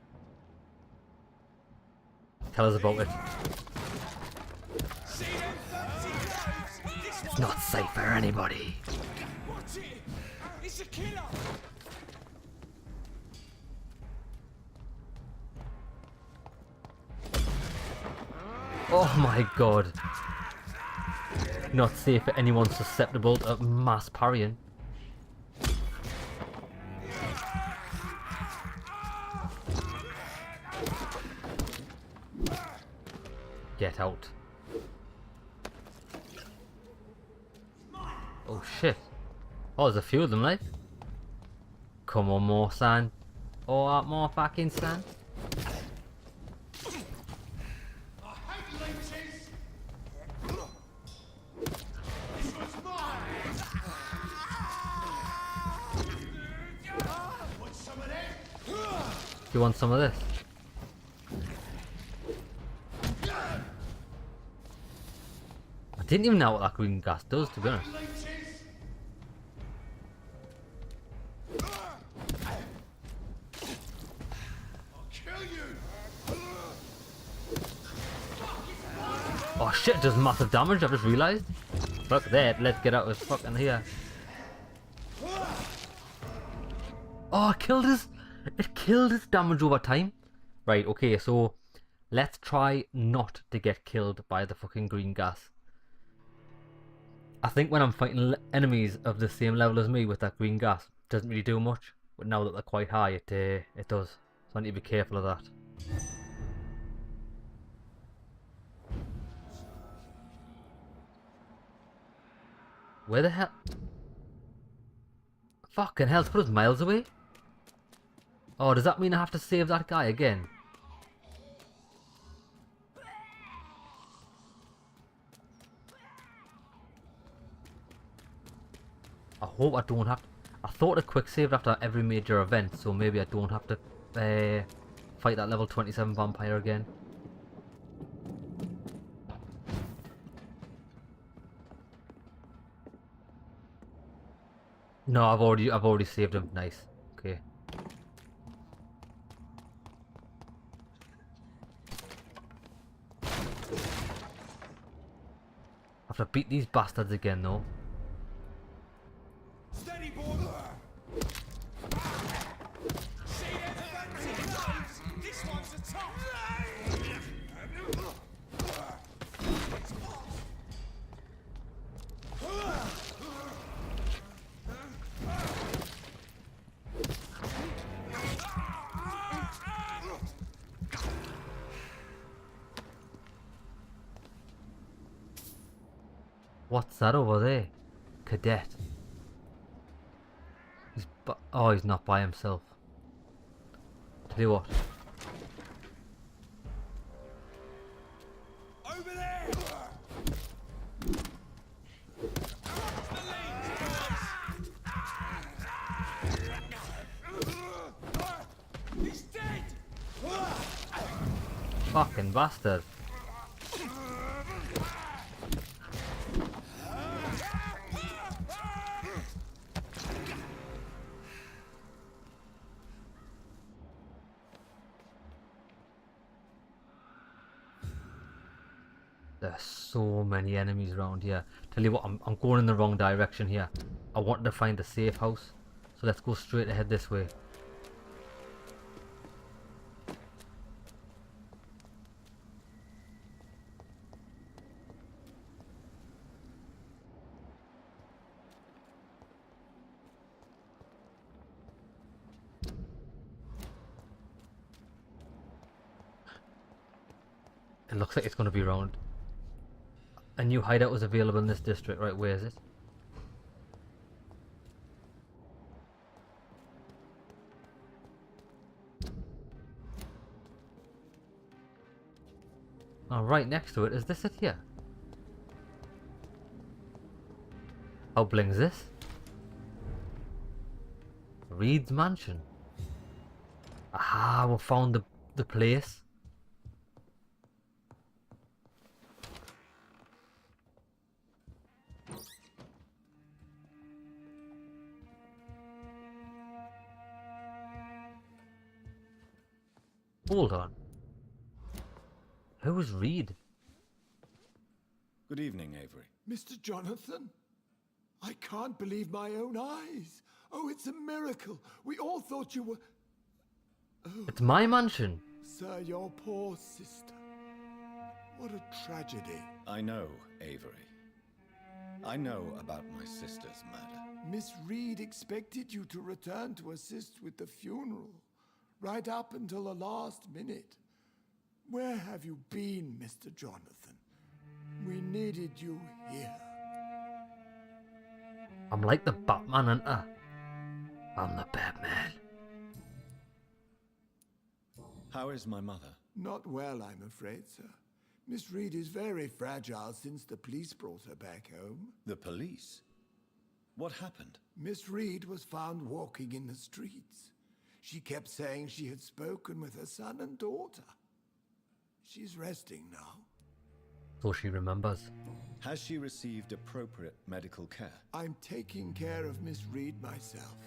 Tell us about it. See them fancy clothes? This It's not safe for anybody. Watch it! It's a killer! Oh my god. Not safe for anyone susceptible to mass parrying. Get out. Oh shit. Oh, there's a few of them, like. Come on, more sand. Oh, more fucking sand. You want some of this? I didn't even know what that green gas does, to be honest. Oh shit, it does massive damage, I've just realised. Fuck that, let's get out of this fucking here. Oh, it killed us! It killed us damage over time. Right, okay, so let's try not to get killed by the fucking green gas. I think when I'm fighting enemies of the same level as me with that green gas, it doesn't really do much. But now that they're quite high, it does. So I need to be careful of that. Where the hell? Fucking hell, it's put us miles away. Oh, does that mean I have to save that guy again? I hope I don't have to. I thought it quick saved after every major event, so maybe I don't have to fight that level 27 vampire again. No, I've already saved him. Nice. Okay. I have to beat these bastards again though. Steady, boy! See them fancy clothes? This one's a top! What's that over there? Cadet. Oh, he's not by himself. Tell you what. Over there! He's dead! Fucking bastard. There's so many enemies around here. Tell you what, I'm going in the wrong direction here. I wanted to find the safe house. So let's go straight ahead this way. It looks like it's going to be around. A new hideout was available in this district. Right, where is it? Oh, right next to it. Is this it here? How bling's this? Reed's mansion. Ah, we found the place. Hold on. Who was Reed? Good evening, Avery. Mr. Jonathan? I can't believe my own eyes. Oh, it's a miracle. We all thought you were... It's my mansion. Sir, your poor sister. What a tragedy. I know, Avery. I know about my sister's murder. Miss Reed expected you to return to assist with the funeral, right up until the last minute. Where have you been, Mr. Jonathan? We needed you here. I'm like the Batman, ain't I? I'm the Batman. How is my mother? Not well, I'm afraid, sir. Miss Reed is very fragile since the police brought her back home. The police? What happened? Miss Reed was found walking in the streets. She kept saying she had spoken with her son and daughter. She's resting now. So she remembers. Has she received appropriate medical care? I'm taking care of Miss Reed myself.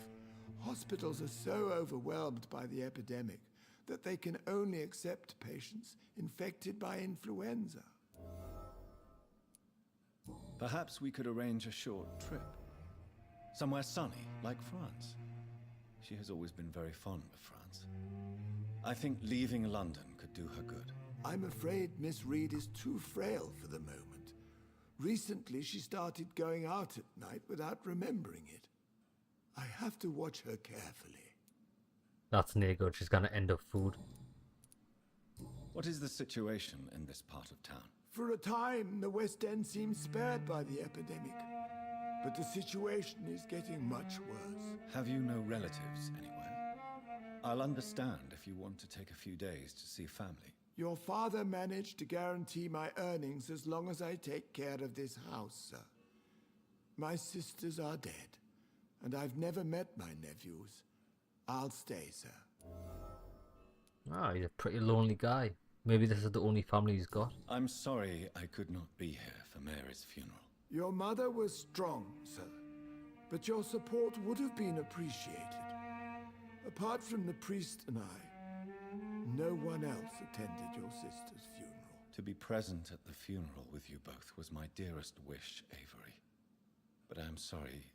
Hospitals are so overwhelmed by the epidemic that they can only accept patients infected by influenza. Perhaps we could arrange a short trip. Somewhere sunny, like France. She has always been very fond of France. I think leaving London could do her good. I'm afraid Miss Reed is too frail for the moment. Recently, she started going out at night without remembering it. I have to watch her carefully. That's no good. She's gonna end up food. What is the situation in this part of town? For a time, the West End seemed spared by the epidemic. But the situation is getting much worse. Have you no relatives anywhere? I'll understand if you want to take a few days to see family. Your father managed to guarantee my earnings as long as I take care of this house, sir. My sisters are dead, and I've never met my nephews. I'll stay, sir. Ah, he's a pretty lonely guy. Maybe this is the only family he's got. I'm sorry I could not be here for Mary's funeral. Your mother was strong, sir, but your support would have been appreciated. Apart from the priest and I, no one else attended your sister's funeral. To be present at the funeral with you both was my dearest wish, Avery. But I am sorry,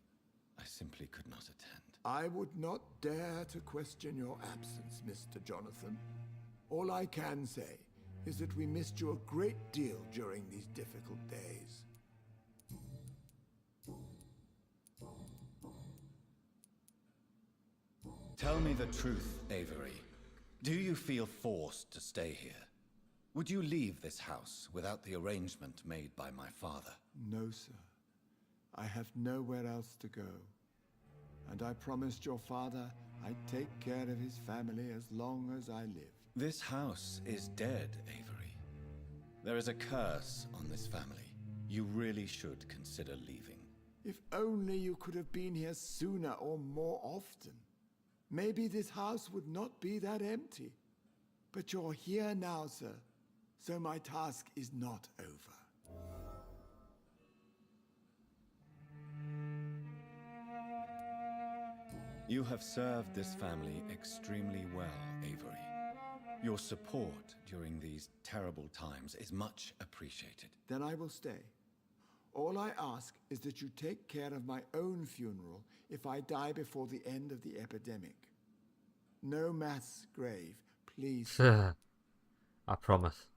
I simply could not attend. I would not dare to question your absence, Mr. Jonathan. All I can say is that we missed you a great deal during these difficult days. Tell me the truth, Avery. Do you feel forced to stay here? Would you leave this house without the arrangement made by my father? No, sir. I have nowhere else to go. And I promised your father I'd take care of his family as long as I live. This house is dead, Avery. There is a curse on this family. You really should consider leaving. If only you could have been here sooner or more often. Maybe this house would not be that empty. But you're here now, sir, so my task is not over. You have served this family extremely well, Avery. Your support during these terrible times is much appreciated. Then I will stay. All I ask is that you take care of my own funeral if I die before the end of the epidemic. No mass grave, please. I promise.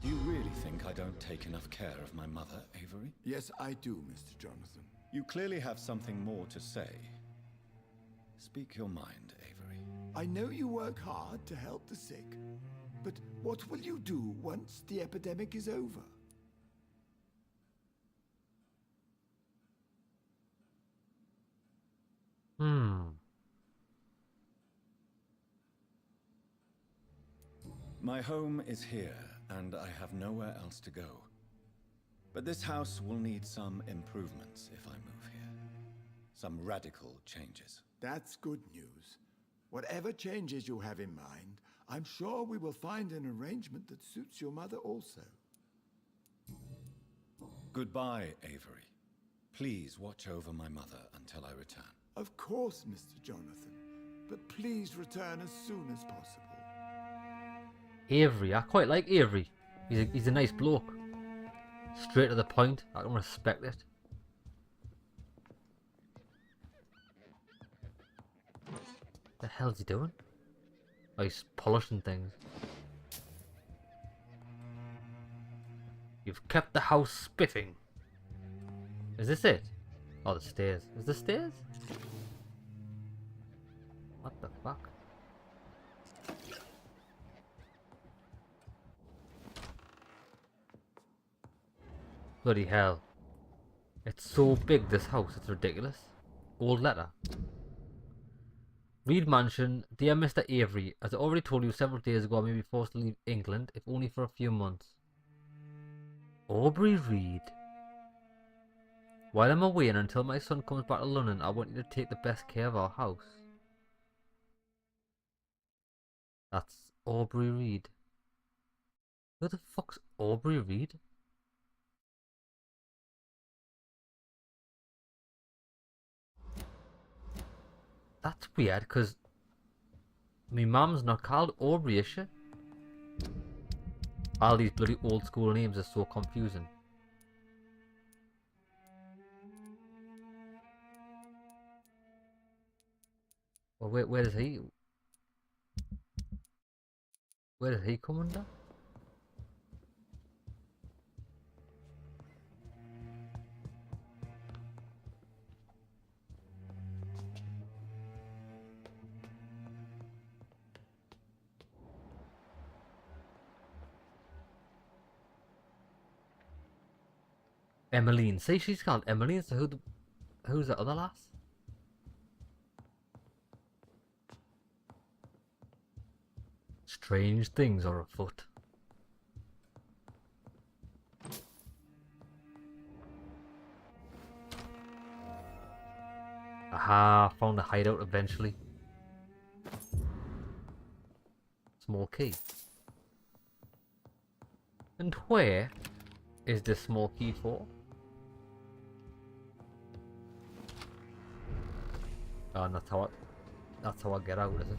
Do you really think I don't take enough care of my mother, Avery? Yes, I do, Mr. Jonathan. You clearly have something more to say. Speak your mind, Avery. I know you work hard to help the sick, but what will you do once the epidemic is over? My home is here, and I have nowhere else to go. But this house will need some improvements if I move here. Some radical changes. That's good news. Whatever changes you have in mind, I'm sure we will find an arrangement that suits your mother also. Goodbye, Avery. Please watch over my mother until I return. Of course, Mr. Jonathan, but please return as soon as possible. Avery, I quite like Avery. He's a nice bloke. Straight to the point. I can respect it. The hell's he doing? Oh, he's polishing things. You've kept the house spiffing. Is this it? Oh, the stairs. Is the stairs? What the fuck? Bloody hell. It's so big, this house, it's ridiculous. Old letter. Reed Mansion, dear Mr. Avery, as I already told you several days ago, I may be forced to leave England, if only for a few months. Aubrey Reed. While I'm away and until my son comes back to London, I want you to take the best care of our house. That's Aubrey Reed. Who the fuck's Aubrey Reed? That's weird, because my mum's not called Aubrey, is she? All these bloody old school names are so confusing. Well, where does he come under? Emmeline. See, she's called Emmeline, so who's the other lass? Strange things are afoot. Aha, found a hideout eventually. Small key. And where is this small key for? Oh, and that's how I get out, is it?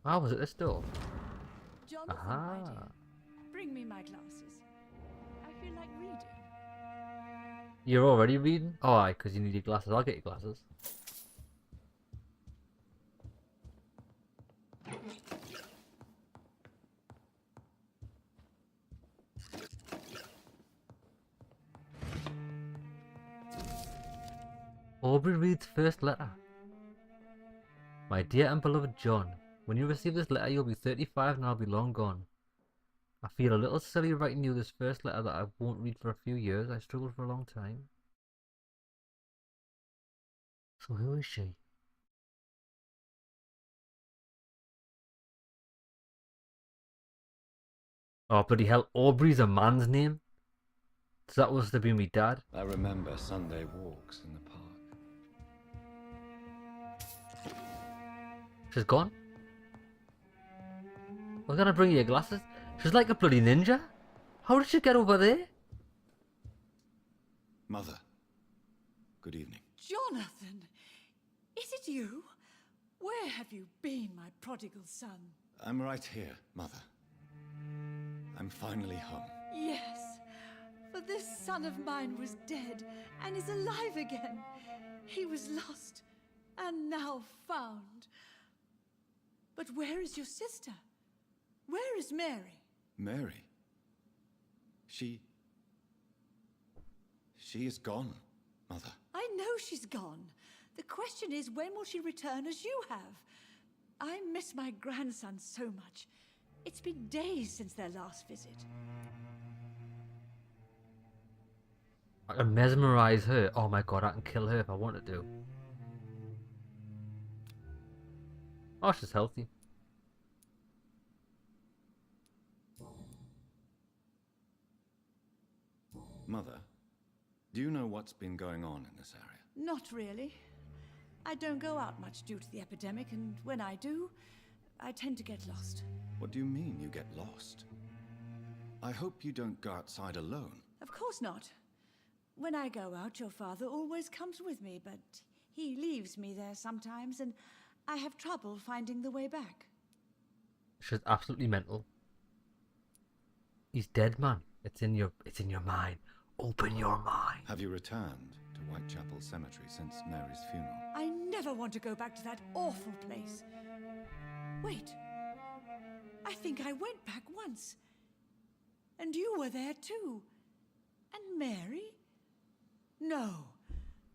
Ah, was it this door? Jonathan, Aha. my dear, bring me my glasses. I feel like reading. You're already reading? Oh, aye, because you need your glasses. I'll get your glasses. Aubrey Reed's first letter. My dear and beloved John, when you receive this letter you'll be 35 and I'll be long gone. I feel a little silly writing you this first letter that I won't read for a few years. I struggled for a long time. So who is she? Oh bloody hell, Aubrey's a man's name? So that was to be me dad? I remember Sunday walks in the park. She's gone? I was gonna bring you your glasses. She's like a bloody ninja. How did she get over there? Mother, good evening. Jonathan! Is it you? Where have you been, my prodigal son? I'm right here, Mother. I'm finally home. Yes, for this son of mine was dead and is alive again. He was lost and now found. But where is your sister? Where is Mary? Mary? She is gone, Mother. I know she's gone. The question is, when will she return as you have? I miss my grandson so much. It's been days since their last visit. I can mesmerize her. Oh my god, I can kill her if I wanted to. Oh, she's healthy. Mother, do you know what's been going on in this area? Not really. I don't go out much due to the epidemic, and when I do, I tend to get lost. What do you mean you get lost? I hope you don't go outside alone. Of course not. When I go out, your father always comes with me, but he leaves me there sometimes, and I have trouble finding the way back. She's absolutely mental. He's dead, man. It's in your mind. Open your mind. Have you returned to Whitechapel Cemetery since Mary's funeral? I never want to go back to that awful place. Wait. I think I went back once. And you were there too. And Mary? No,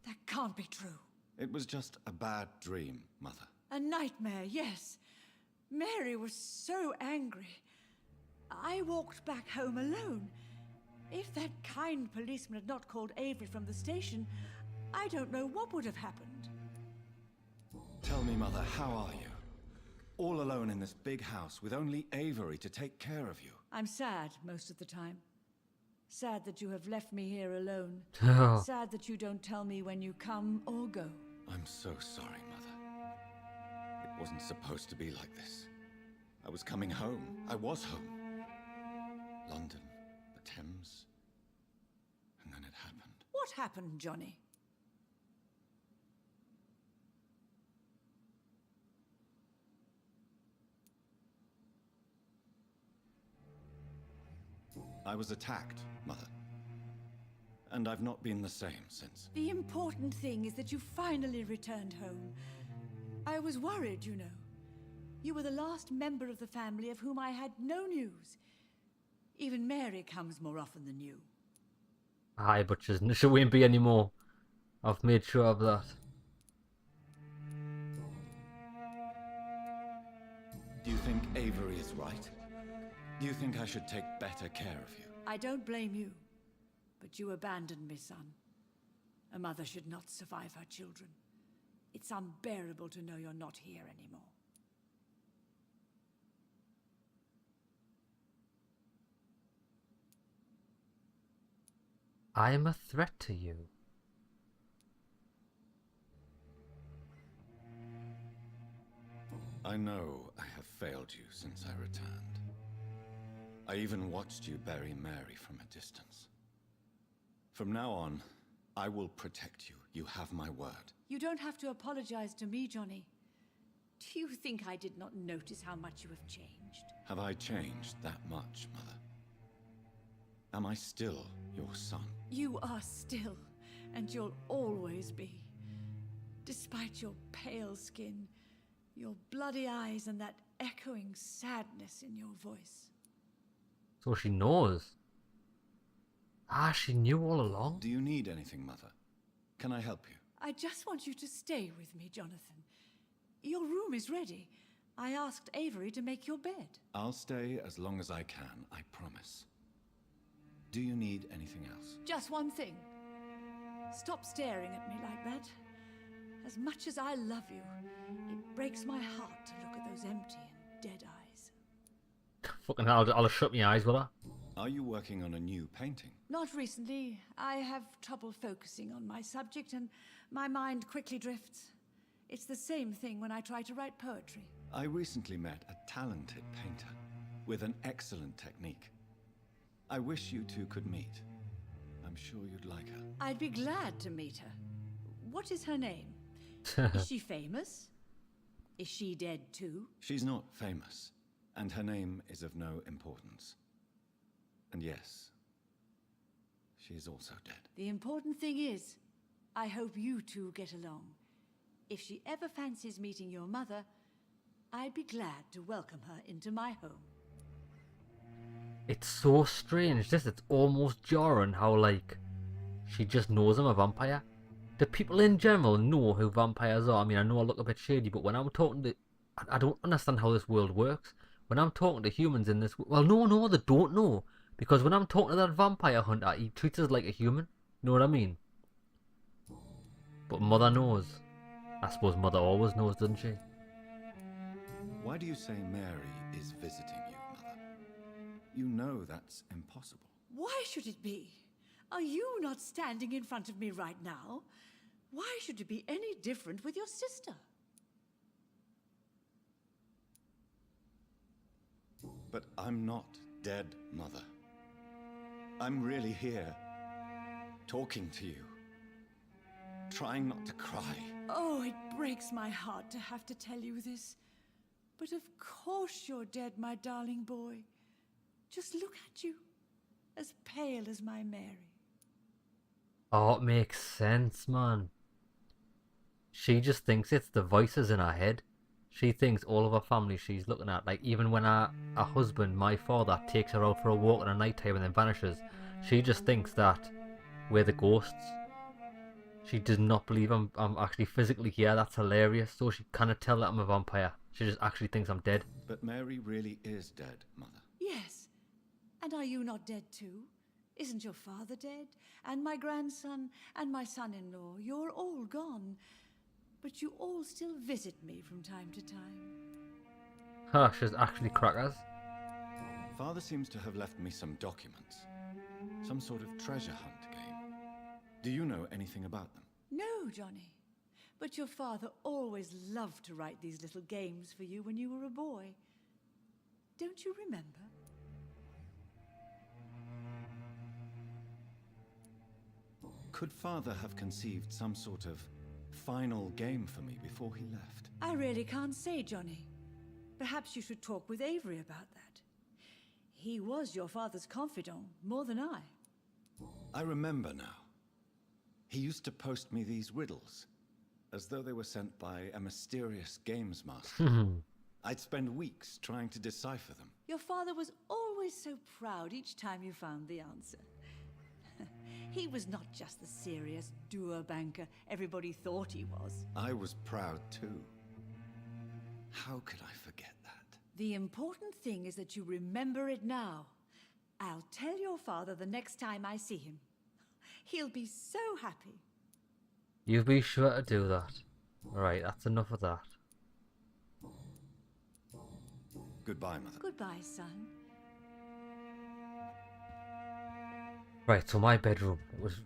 that can't be true. It was just a bad dream, Mother. A nightmare, yes. Mary was so angry. I walked back home alone. If that kind policeman had not called Avery from the station, I don't know what would have happened. Tell me, Mother, how are you? All alone in this big house with only Avery to take care of you. I'm sad most of the time. Sad that you have left me here alone. Oh. Sad that you don't tell me when you come or go. I'm so sorry, Mother. It wasn't supposed to be like this. I was coming home. I was home. London, the Thames, and then it happened. What happened, Johnny? I was attacked, Mother. And I've not been the same since. The important thing is that you finally returned home. I was worried, you know. You were the last member of the family of whom I had no news. Even Mary comes more often than you. Aye, but she won't be anymore. I've made sure of that. Do you think Avery is right? Do you think I should take better care of you? I don't blame you. But you abandoned me, son. A mother should not survive her children. It's unbearable to know you're not here anymore. I am a threat to you. I know I have failed you since I returned. I even watched you bury Mary from a distance. From now on, I will protect you. You have my word. You don't have to apologize to me, Johnny. Do you think I did not notice how much you have changed? Have I changed that much, Mother? Am I still your son? You are still, and you'll always be. Despite your pale skin, your bloody eyes, and that echoing sadness in your voice. So she knows. Ah, she knew all along. Do you need anything, Mother? Can I help you? I just want you to stay with me, Jonathan. Your room is ready. I asked Avery to make your bed. I'll stay as long as I can, I promise. Do you need anything else? Just one thing. Stop staring at me like that. As much as I love you, it breaks my heart to look at those empty and dead eyes. Fucking hell, I'll shut my eyes with her. Are you working on a new painting? Not recently. I have trouble focusing on my subject and my mind quickly drifts. It's the same thing when I try to write poetry. I recently met a talented painter with an excellent technique. I wish you two could meet. I'm sure you'd like her. I'd be glad to meet her. What is her name? Is she famous? Is she dead too? She's not famous, and her name is of no importance. And yes, she is also dead. The important thing is, I hope you two get along. If she ever fancies meeting your mother, I'd be glad to welcome her into my home. It's so strange, this. It's almost jarring how, like, she just knows I'm a vampire. Do people in general know who vampires are? I mean, I know I look a bit shady, but when I'm talking to... I don't understand how this world works. When I'm talking to humans in this... Well, no, they don't know. Because when I'm talking to that vampire hunter, he treats us like a human. You know what I mean? But Mother knows. I suppose Mother always knows, doesn't she? Why do you say Mary is visiting you, Mother? You know that's impossible. Why should it be? Are you not standing in front of me right now? Why should it be any different with your sister? But I'm not dead, Mother. I'm really here, talking to you, trying not to cry. Oh, it breaks my heart to have to tell you this. But of course you're dead, my darling boy. Just look at you, as pale as my Mary. Oh, it makes sense, man. She just thinks it's the voices in her head. She thinks all of her family she's looking at, like even when her husband, my father, takes her out for a walk in the night time and then vanishes, she just thinks that we're the ghosts. She does not believe I'm actually physically here. That's hilarious. So she cannot tell that I'm a vampire. She just actually thinks I'm dead. But Mary really is dead, Mother. Yes. And are you not dead too? Isn't your father dead? And my grandson and my son-in-law, you're all gone. But you all still visit me from time to time. Huh, she's actually crackers. Father seems to have left me some documents. Some sort of treasure hunt game. Do you know anything about them? No, Johnny. But your father always loved to write these little games for you when you were a boy. Don't you remember? Could Father have conceived some sort of final game for me before he left? I really can't say, Johnny. Perhaps you should talk with Avery about that. He was your father's confidant, more than I. I remember now. He used to post me these riddles, as though they were sent by a mysterious games master. I'd spend weeks trying to decipher them. Your father was always so proud each time you found the answer. He was not just the serious doer banker everybody thought he was. I was proud too. How could I forget that? The important thing is that you remember it now. I'll tell your father the next time I see him. He'll be so happy. You be sure to do that. Right, that's enough of that. Goodbye, Mother. Goodbye, son. Right, so my bedroom was...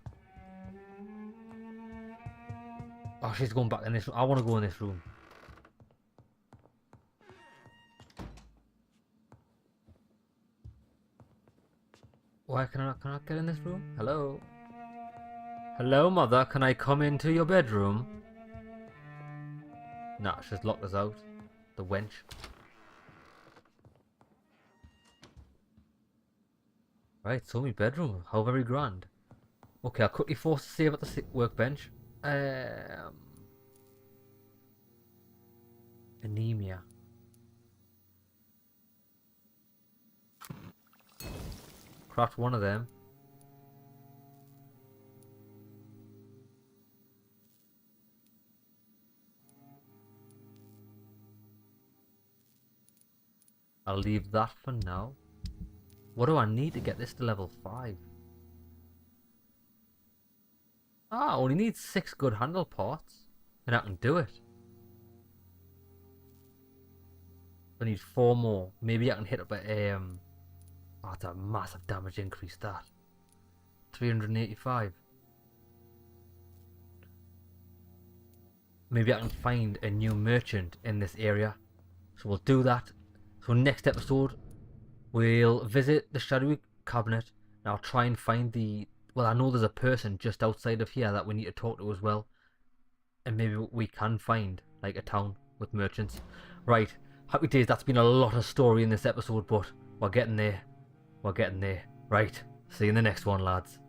Oh, she's going back in this room. I want to go in this room. Why can I not get in this room? Hello? Hello, Mother, can I come into your bedroom? Nah, she's locked us out. The wench. Right, so my bedroom. How very grand. Okay, I'll quickly force a save at the workbench. Anemia. Craft one of them. I'll leave that for now. What do I need to get this to level 5? Ah, I only need 6 good handle parts. And I can do it. I need 4 more. Maybe I can hit up a oh, that's a massive damage increase, that. 385. Maybe I can find a new merchant in this area. So we'll do that. So next episode, we'll visit the shadowy cabinet. Now I'll try and find the... Well, I know there's a person just outside of here that we need to talk to as well. And maybe we can find, like, a town with merchants. Right, happy days, that's been a lot of story in this episode, but we're getting there. We're getting there. Right, see you in the next one, lads.